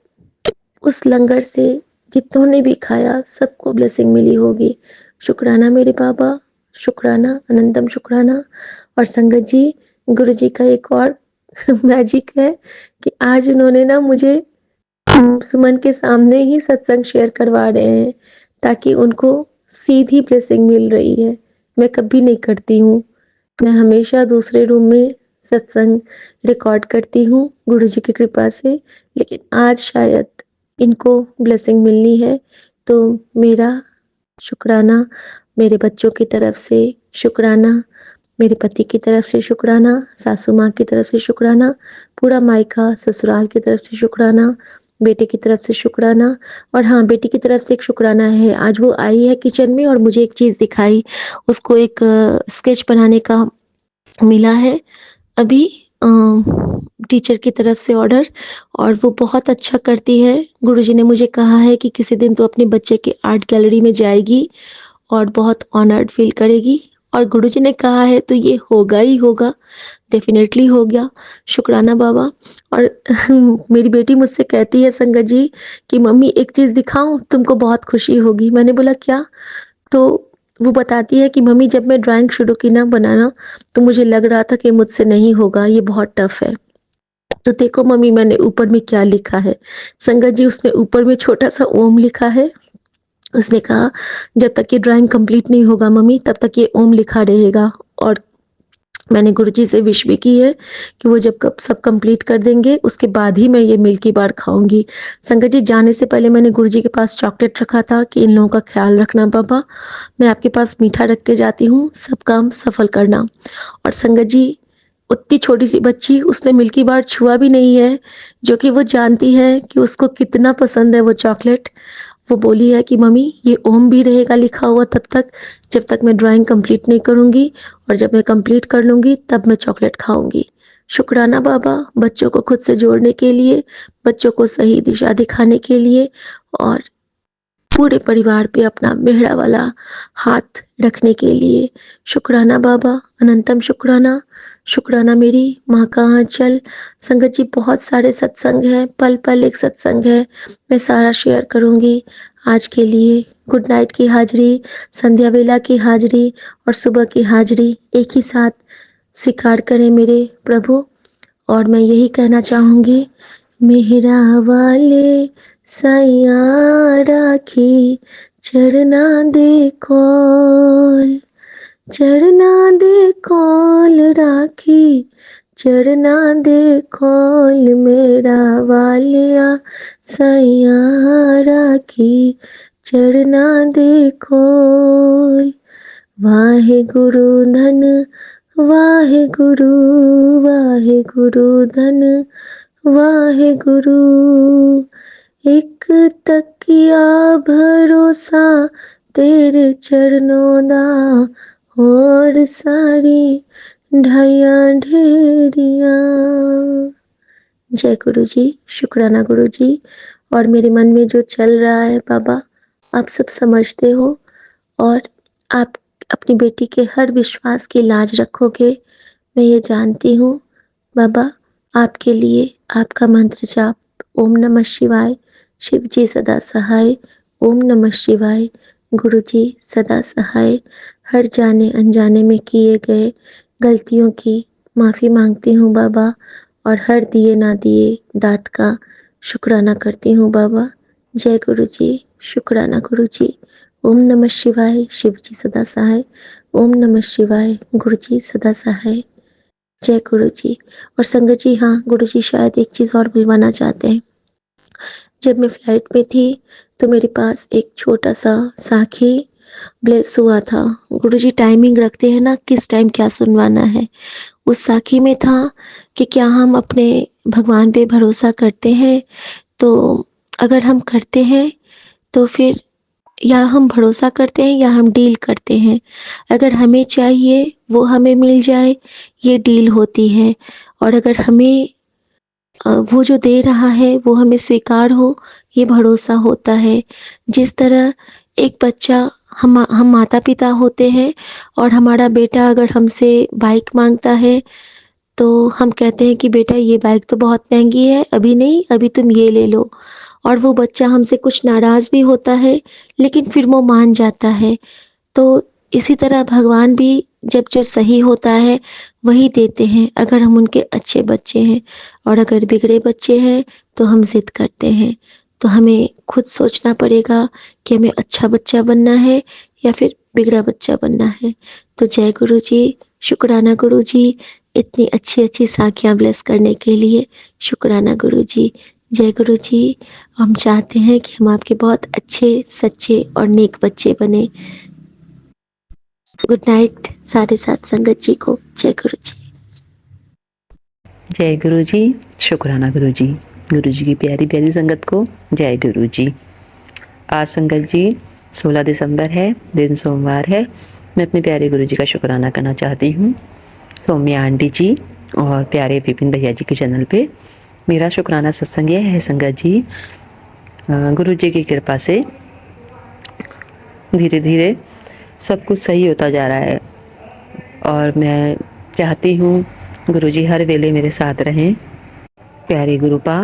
उस लंगर से जितनों ने भी खाया सबको ब्लेसिंग मिली होगी। शुक्राना मेरे बाबा, शुक्राना, अनंतम शुक्राना। और संगत जी, गुरुजी का एक और मैजिक है कि आज उन्होंने ना मुझे सुमन के सामने ही सत्संग शेयर करवा रहे हैं, ताकि उनको सीधी ब्लेसिंग मिल रही है। मैं कभी नहीं करती हूँ, मैं हमेशा दूसरे रूम में सत्संग रिकॉर्ड करती हूँ गुरुजी की कृपा से, लेकिन आज शायद इनको ब्लेसिंग मिलनी है। तो मेरा शुक्राना, मेरे बच्चों की तरफ से शुक्राना, मेरे पति की तरफ से शुक्राना, सासू माँ की तरफ से शुक्राना, पूरा मायका ससुराल की तरफ से शुक्राना, बेटे की तरफ से शुक्राना। और हाँ, बेटी की तरफ से एक शुक्राना है। आज वो आई है किचन में और मुझे एक चीज़ दिखाई, उसको एक स्केच बनाने का मिला है अभी टीचर की तरफ से ऑर्डर, और वो बहुत अच्छा करती है। गुरुजी ने मुझे कहा है कि किसी दिन तो अपने बच्चे के आर्ट गैलरी में जाएगी और बहुत ऑनर्ड फील करेगी, और गुरुजी ने कहा है तो ये होगा ही होगा, डेफिनेटली हो गया। शुक्राना बाबा। और मेरी बेटी मुझसे कहती है संगत जी कि मम्मी एक चीज़ दिखाऊं, तुमको बहुत खुशी होगी। मैंने बोला क्या? तो वो बताती है कि मम्मी जब मैं ड्राइंग शुरू की ना बनाना, तो मुझे लग रहा था कि मुझसे नहीं होगा, ये बहुत टफ है। तो देखो मम्मी मैंने ऊपर में क्या लिखा है। संगत जी, उसने ऊपर में छोटा सा ओम लिखा है। उसने कहा जब तक ये ड्राइंग कंप्लीट नहीं होगा मम्मी, तब तक ये ओम लिखा रहेगा। और मैंने गुरुजी से विश भी की है कि वो जब कब सब कंप्लीट कर देंगे उसके बाद ही मैं ये मिल्की बार खाऊंगी। संगत जी, जाने से पहले मैंने गुरुजी के पास चॉकलेट रखा था कि इन लोगों का ख्याल रखना बाबा, मैं आपके पास मीठा रख के जाती हूँ, सब काम सफल करना। और संगत जी, उतनी छोटी सी बच्ची, उसने मिल्की बार छुआ भी नहीं है, जो कि वो जानती है कि उसको कितना पसंद है वो चॉकलेट। वो बोली है कि मम्मी ये ओम भी रहेगा लिखा हुआ तब तक, जब तक मैं ड्राइंग कंप्लीट नहीं करूँगी, और जब मैं कंप्लीट कर लूँगी तब मैं चॉकलेट खाऊंगी। शुक्राना बाबा, बच्चों को खुद से जोड़ने के लिए, बच्चों को सही दिशा दिखाने के लिए, और पूरे परिवार पे अपना मेहरा वाला हाथ रखने के लिए। शुक्राना बाबा, अनंतम शुक्राना। शुक्राना मेरी माँ का आंचल। संगत जी बहुत सारे सत्संग हैं, पल पल एक सत्संग है, मैं सारा शेयर करूँगी। आज के लिए गुड नाइट की हाजिरी, संध्या वेला की हाजिरी और सुबह की हाजिरी एक ही साथ स्वीकार करें मेरे प्रभु। और मैं यही कहना चाहूँगी, मेहरा वाले सैया राखी चढ़ना दे कौल, चढ़ना दे कौल राखी, चढ़ना दे कौल मेरा वालिया सैया राखी चढ़ना दे कौल। वाहे गुरु धन वाहे गुरु, वाहे गुरु धन वाहे गुरु, एक तकिया भरोसा तेरे चरणों दा, और सारी ढाइया ढेरिया। जय गुरु जी, शुक्राना गुरु जी। और मेरे मन में जो चल रहा है बाबा, आप सब समझते हो, और आप अपनी बेटी के हर विश्वास की लाज रखोगे, मैं ये जानती हूँ बाबा। आपके लिए आपका मंत्र जाप, ओम नमः शिवाय, शिव जी सदा सहाय, ओम नमः शिवाय, गुरु जी सदा सहाय। हर जाने अनजाने में किए गए गलतियों की माफ़ी मांगती हूँ बाबा, और हर दिए ना दिए दात का शुक्राना करती हूँ बाबा। जय गुरु जी, शुक्राना गुरु जी। ओम नमः शिवाय, शिव जी सदा सहाय, ओम नमः शिवाय, गुरु जी सदा सहाय। जय गुरु जी। और संगत जी, हाँ गुरु जी शायद एक चीज़ और बुलवाना चाहते हैं। जब मैं फ्लाइट में थी तो मेरे पास एक छोटा सा साखी ब्लेस हुआ था। गुरु जी टाइमिंग रखते हैं ना, किस टाइम क्या सुनवाना है। उस साखी में था कि क्या हम अपने भगवान पे भरोसा करते हैं, तो अगर हम करते हैं तो फिर या हम भरोसा करते हैं या हम डील करते हैं। अगर हमें चाहिए वो हमें मिल जाए, ये डील होती है। और अगर हमें वो जो दे रहा है वो हमें स्वीकार हो, ये भरोसा होता है। जिस तरह एक बच्चा, हम माता पिता होते हैं, और हमारा बेटा अगर हमसे बाइक मांगता है तो हम कहते हैं कि बेटा ये बाइक तो बहुत महंगी है, अभी नहीं, अभी तुम ये ले लो। और वो बच्चा हमसे कुछ नाराज़ भी होता है, लेकिन फिर वो मान जाता है। तो इसी तरह भगवान भी जब जो सही होता है वही देते हैं, अगर हम उनके अच्छे बच्चे हैं। और अगर बिगड़े बच्चे हैं तो हम जिद करते हैं। तो हमें खुद सोचना पड़ेगा कि हमें अच्छा बच्चा बनना है या फिर बिगड़ा बच्चा बनना है। तो जय गुरु जी, शुक्राना गुरु जी, इतनी अच्छी अच्छी साखियाँ ब्लेस करने के लिए शुक्राना गुरु जी। जय गुरु जी। हम चाहते हैं कि हम आपके बहुत अच्छे, सच्चे और नेक बच्चे बने। गुड नाइट सारे साथ संगत जी को। जय गुरु जी। जय गुरु जी, शुक्राना गुरु जी। गुरु जी की प्यारी प्यारी संगत को जय गुरु जी। आज संगत जी 16 दिसंबर है, दिन सोमवार है। मैं अपने प्यारे गुरु जी का शुक्राना करना चाहती हूँ। सौम्या आंटी जी और प्यारे विपिन भैया जी के चैनल पे मेरा शुक्राना सत्संग यह है संगत जी, गुरु जी की कृपा से धीरे धीरे सब कुछ सही होता जा रहा है। और मैं चाहती हूँ गुरु जी हर वेले मेरे साथ रहें। प्यारे गुरुपा,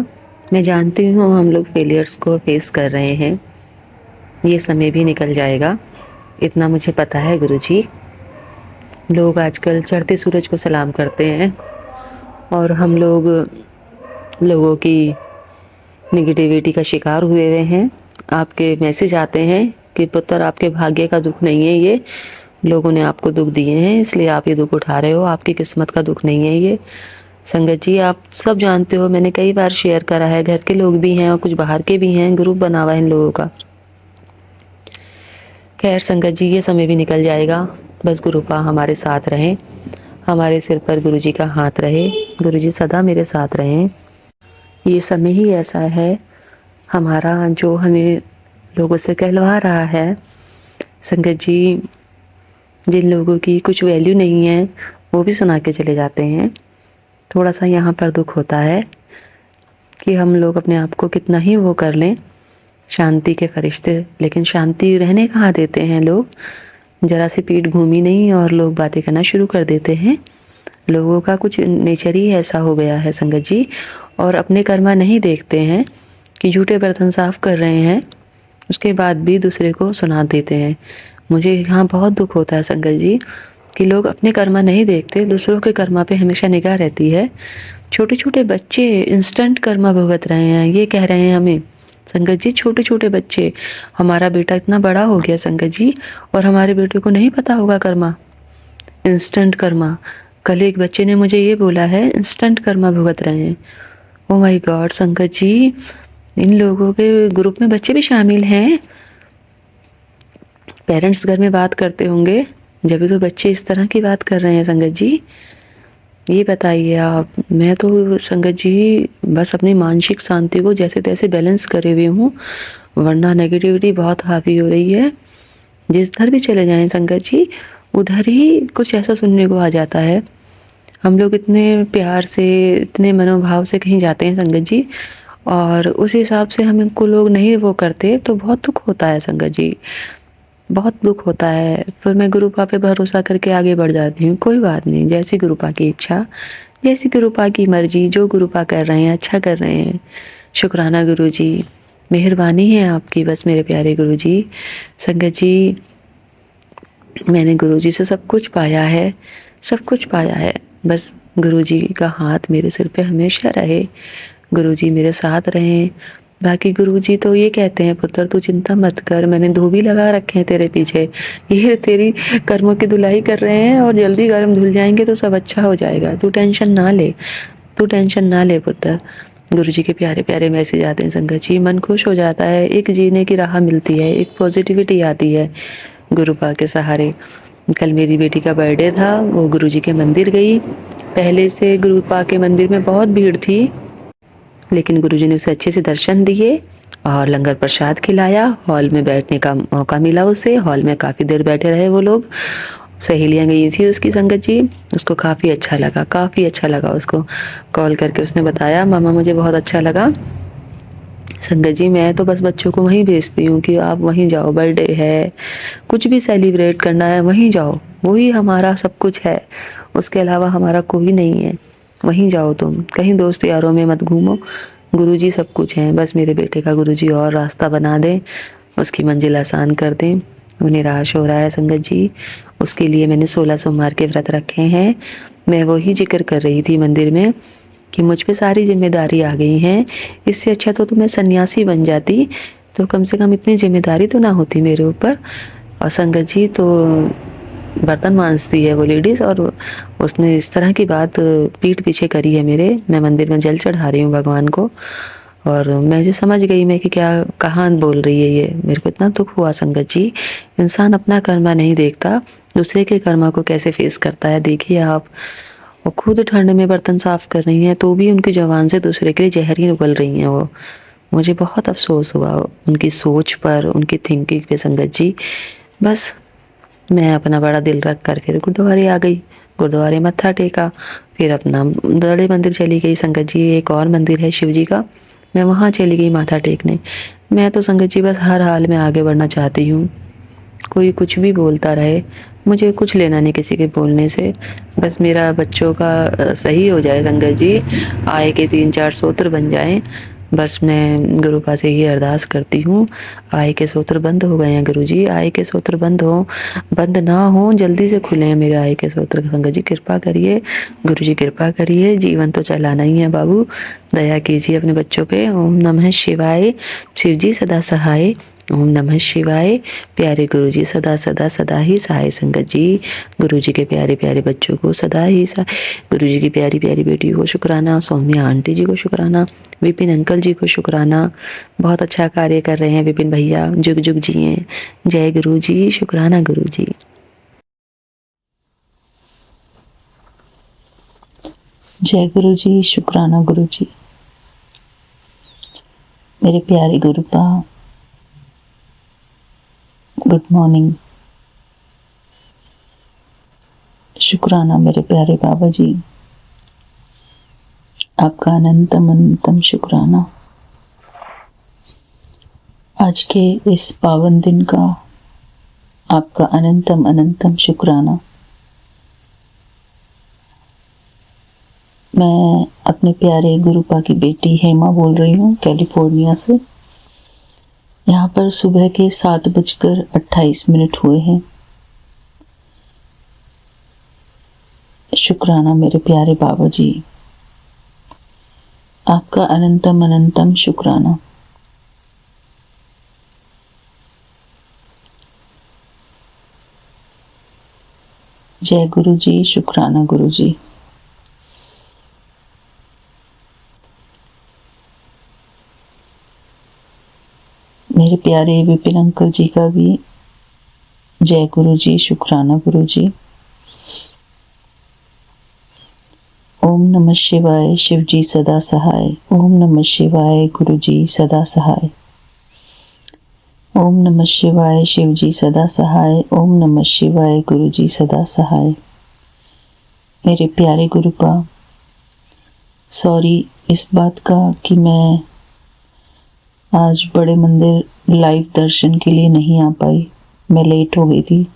मैं जानती हूँ हम लोग फेलियर्स को फेस कर रहे हैं, ये समय भी निकल जाएगा, इतना मुझे पता है गुरु जी। लोग आजकल चढ़ते सूरज को सलाम करते हैं, और हम लोगों की नेगेटिविटी का शिकार हुए हुए हैं। आपके मैसेज आते हैं कि पुत्र आपके भाग्य का दुख नहीं है ये, लोगों ने आपको दुख दिए हैं इसलिए आप ये दुख उठा रहे हो, आपकी किस्मत का दुख नहीं है ये। संगत जी आप सब जानते हो, मैंने कई बार शेयर करा है, घर के लोग भी हैं और कुछ बाहर के भी हैं, ग्रुप बना हुआ है इन लोगों का। खैर संगत जी ये समय भी निकल जाएगा, बस गुरुपा हमारे साथ रहें, हमारे सिर पर गुरु जी का हाथ रहे, गुरु जी सदा मेरे साथ रहें। ये समय ही ऐसा है हमारा जो हमें लोगों से कहलवा रहा है। संगत जी जिन लोगों की कुछ वैल्यू नहीं है वो भी सुना के चले जाते हैं। थोड़ा सा यहाँ पर दुख होता है कि हम लोग अपने आप को कितना ही वो कर लें, शांति के फरिश्ते, लेकिन शांति रहने कहाँ देते हैं लोग। जरा सी पीठ घूमी नहीं और लोग बातें करना शुरू कर देते हैं। लोगों का कुछ नेचर ही ऐसा हो गया है संगत जी, और अपने कर्मा नहीं देखते हैं कि झूठे बर्तन साफ कर रहे हैं, उसके बाद भी दूसरे को सुना देते हैं। मुझे यहाँ बहुत दुख होता है संगत जी कि लोग अपने कर्मा नहीं देखते, दूसरों के कर्मा पे हमेशा निगाह रहती है। छोटे छोटे बच्चे इंस्टेंट कर्मा भुगत रहे हैं, ये कह रहे हैं हमें संगत जी, छोटे छोटे बच्चे। हमारा बेटा इतना बड़ा हो गया संगत जी, और हमारे बेटे को नहीं पता होगा कर्मा, इंस्टेंट कर्मा। कल एक बच्चे ने मुझे ये बोला है, इंस्टेंट कर्मा भुगत रहे हैं। ओ माय गॉड संगत जी, इन लोगों के ग्रुप में बच्चे भी शामिल हैं। पेरेंट्स घर में बात करते होंगे, जब तो बच्चे इस तरह की बात कर रहे हैं संगत जी। ये बताइए आप। मैं तो संगत जी बस अपनी मानसिक शांति को जैसे तैसे बैलेंस करे हुए हूँ, वरना नेगेटिविटी बहुत हावी हो रही है। जिस धर भी चले जाएं संगत जी, उधर ही कुछ ऐसा सुनने को आ जाता है। हम लोग इतने प्यार से, इतने मनोभाव से कहीं जाते हैं संगत जी, और उस हिसाब से हमको लोग नहीं वो करते, तो बहुत दुख होता है संगत जी, बहुत दुख होता है। फिर मैं गुरुपा पे भरोसा करके आगे बढ़ जाती हूँ। कोई बात नहीं, जैसी गुरुपा की इच्छा, जैसी गुरुपा की मर्जी, जो गुरुपा कर रहे हैं अच्छा कर रहे हैं। शुक्राना गुरु जी, मेहरबानी है आपकी बस मेरे प्यारे गुरु जी। संगत जी, मैंने गुरु जी से सब कुछ पाया है, सब कुछ पाया है। बस गुरु जी का हाथ मेरे सिर पे हमेशा रहे, गुरु जी मेरे साथ रहें। बाकी गुरुजी तो ये कहते हैं, पुत्र तू चिंता मत कर, मैंने धोबी लगा रखे हैं तेरे पीछे, ये तेरी कर्मों की धुलाई कर रहे हैं, और जल्दी कर्म धुल जाएंगे तो सब अच्छा हो जाएगा, तू टेंशन ना ले, तू टेंशन ना ले पुत्र। गुरुजी के प्यारे प्यारे मैसेज आते हैं संगत जी, मन खुश हो जाता है, एक जीने की राह मिलती है, एक पॉजिटिविटी आती है गुरुपा के सहारे। कल मेरी बेटी का बर्थडे था, वो गुरुजी के मंदिर गई। पहले से गुरुपा के मंदिर में बहुत भीड़ थी, लेकिन गुरुजी ने उसे अच्छे से दर्शन दिए और लंगर प्रसाद खिलाया। हॉल में बैठने का मौका मिला उसे, हॉल में काफ़ी देर बैठे रहे वो लोग। सहेलियाँ गई थी उसकी संगत जी, उसको काफ़ी अच्छा लगा, काफ़ी अच्छा लगा। उसको कॉल करके उसने बताया, मामा मुझे बहुत अच्छा लगा संगत जी, मैं तो बस बच्चों को वहीं भेजती हूँ कि आप वहीं जाओ, बर्थडे है, कुछ भी सेलिब्रेट करना है वहीं जाओ, वही हमारा सब कुछ है, उसके अलावा हमारा कोई नहीं है, वहीं जाओ तुम, कहीं दोस्त यारों में मत घूमो, गुरुजी सब कुछ हैं। बस मेरे बेटे का गुरुजी और रास्ता बना दें, उसकी मंजिल आसान कर दें। वो निराश हो रहा है संगत जी, उसके लिए मैंने 16 सोमवार के व्रत रखे हैं। मैं वही जिक्र कर रही थी मंदिर में कि मुझ पे सारी जिम्मेदारी आ गई हैं, इससे अच्छा तो मैं सन्यासी बन जाती, तो कम से कम इतनी जिम्मेदारी तो ना होती मेरे ऊपर। और संगत जी तो बर्तन मांजती है वो लेडीज़, और उसने इस तरह की बात पीठ पीछे करी है मेरे। मैं मंदिर में जल चढ़ा रही हूँ भगवान को, और मैं जो समझ गई मैं कि क्या कहाँ बोल रही है ये, मेरे को इतना दुख हुआ संगत जी। इंसान अपना कर्मा नहीं देखता, दूसरे के कर्मा को कैसे फेस करता है देखिए आप। वो खुद ठंड में बर्तन साफ कर रही हैं, तो भी उनकी जुबान से दूसरे के लिए जहर ही उगल रही हैं वो। मुझे बहुत अफसोस हुआ उनकी सोच पर, उनकी थिंकिंग पे संगत जी। बस मैं अपना बड़ा दिल रख कर फिर गुरुद्वारे आ गई, गुरुद्वारे मत्था टेका, फिर अपना बड़े मंदिर चली गई संगत जी। एक और मंदिर है शिव जी का, मैं वहाँ चली गई माथा टेकने। मैं तो संगत जी बस हर हाल में आगे बढ़ना चाहती हूँ, कोई कुछ भी बोलता रहे, मुझे कुछ लेना नहीं किसी के बोलने से। बस मेरा बच्चों का सही हो जाए संगत जी, आय के 3-4 सूत्र बन जाएं, बस मैं गुरुपा से ये अरदास करती हूँ। आय के सूत्र बंद हो गए हैं गुरुजी, आय के सूत्र बंद ना हो, जल्दी से खुले हैं मेरे आय के सूत्र। संगत जी कृपा करिए, गुरुजी कृपा करिए, जीवन तो चलाना ही है बाबू, दया कीजिए अपने बच्चों पे। ओम नमः शिवाय, शिव जी सदा सहाय, ओम नमः शिवाय। प्यारे गुरुजी सदा सदा सदा ही सहाय संगत जी। गुरुजी के प्यारे प्यारे बच्चों को सदा ही सहाय, गुरुजी की प्यारी प्यारी बेटी को शुक्राना, सौम्या आंटी जी को शुक्राना, विपिन अंकल जी को शुक्राना, बहुत अच्छा कार्य कर रहे हैं विपिन भैया, जुग जुग जिए। जय गुरु जी, शुक्राना गुरु जी। जय गुरु जी, शुक्राना गुरु जी। मेरे प्यारे गुरुपा, गुड मॉर्निंग। शुक्राना मेरे प्यारे बाबा जी, आपका अनंतम अनंतम शुक्राना। आज के इस पावन दिन का आपका अनंतम अनंतम शुक्राना। मैं अपने प्यारे गुरुपा की बेटी हेमा बोल रही हूँ कैलिफोर्निया से। यहाँ पर सुबह के 7:28 हुए हैं। शुक्राना मेरे प्यारे बाबा जी, आपका अनंतम अनंतम शुक्राना। जय गुरु जी, शुक्राना गुरु जी। मेरे प्यारे विपिन अंकल जी का भी जय गुरु जी, शुक्राना गुरु जी। ओम नमः शिवाय, शिव जी सदा सहाय। ओम नमः शिवाय, गुरु जी सदा सहाय। ओम नमः शिवाय, शिव जी सदा सहाय। ओम नमः शिवाय, गुरु जी सदा सहाय। मेरे प्यारे गुरुपा, सॉरी इस बात का कि मैं आज बड़े मंदिर लाइव दर्शन के लिए नहीं आ पाई। मैं लेट हो गई थी,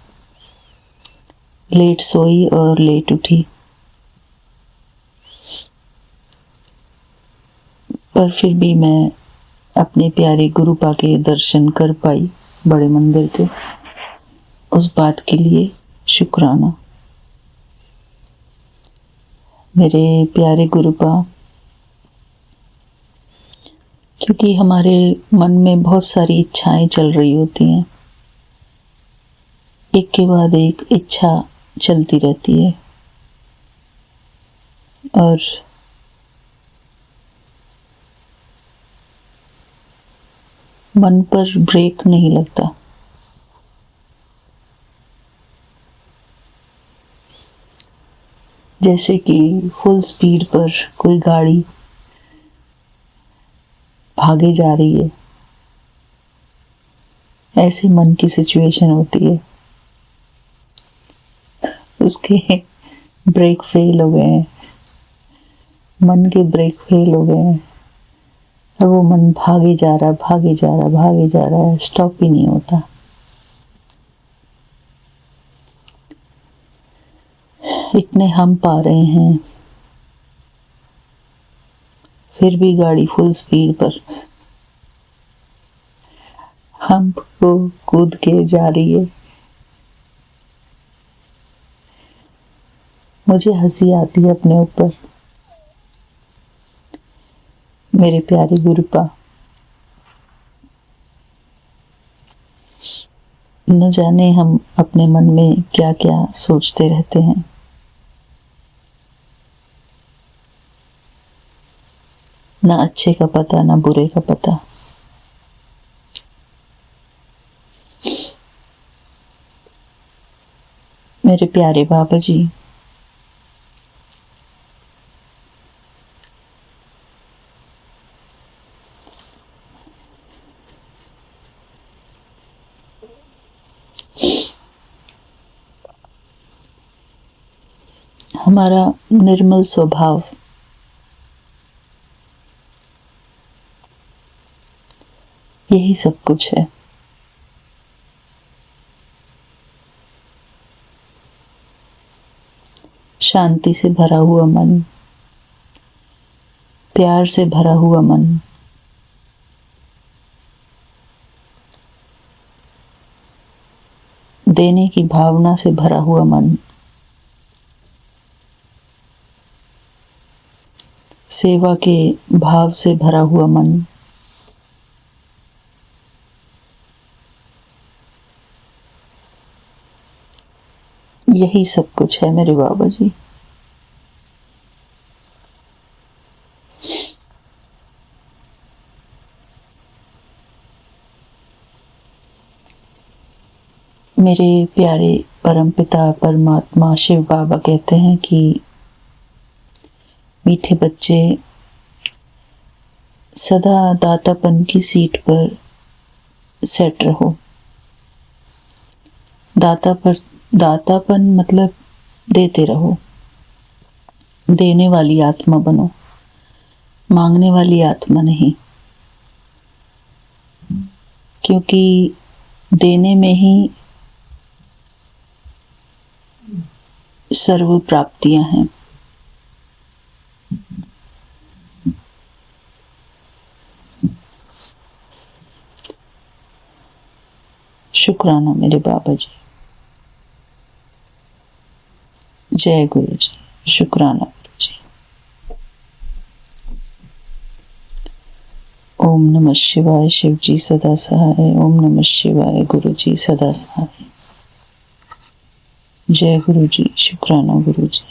लेट सोई और लेट उठी, पर फिर भी मैं अपने प्यारे गुरुपा के दर्शन कर पाई बड़े मंदिर के। उस बात के लिए शुक्राना। मेरे प्यारे गुरुपा, क्योंकि हमारे मन में बहुत सारी इच्छाएं चल रही होती हैं, एक के बाद एक इच्छा चलती रहती है और मन पर ब्रेक नहीं लगता। जैसे कि फुल स्पीड पर कोई गाड़ी भागे जा रही है, ऐसे मन की सिचुएशन होती है। उसके ब्रेक फेल हो गए हैं, मन के ब्रेक फेल हो गए हैं और वो मन भागे जा रहा, भागे जा रहा, भागे जा रहा है, स्टॉप ही नहीं होता। इतने हम पा रहे हैं, फिर भी गाड़ी फुल स्पीड पर हम को कूद के जा रही है। मुझे हंसी आती है अपने ऊपर। मेरे प्यारे गुरुपा, न जाने हम अपने मन में क्या क्या सोचते रहते हैं। ना अच्छे का पता, ना बुरे का पता। मेरे प्यारे बाबा जी, हमारा निर्मल स्वभाव यही सब कुछ है। शांति से भरा हुआ मन, प्यार से भरा हुआ मन, देने की भावना से भरा हुआ मन, सेवा के भाव से भरा हुआ मन, यही सब कुछ है मेरे बाबा जी। मेरे प्यारे परमपिता परमात्मा शिव बाबा कहते हैं कि मीठे बच्चे सदा दातापन की सीट पर सेट रहो। दातापन मतलब देते रहो, देने वाली आत्मा बनो, मांगने वाली आत्मा नहीं। क्योंकि देने में ही सर्व प्राप्तियां हैं। शुक्राना मेरे बाबा जी। जय गुरु जी, शुक्राना गुरु जी। ओम नमः शिवाय, शिव जी सदा सहाय। ओम नमः शिवाय, गुरु जी सदा सहाय। जय गुरु जी, शुक्राना गुरु जी।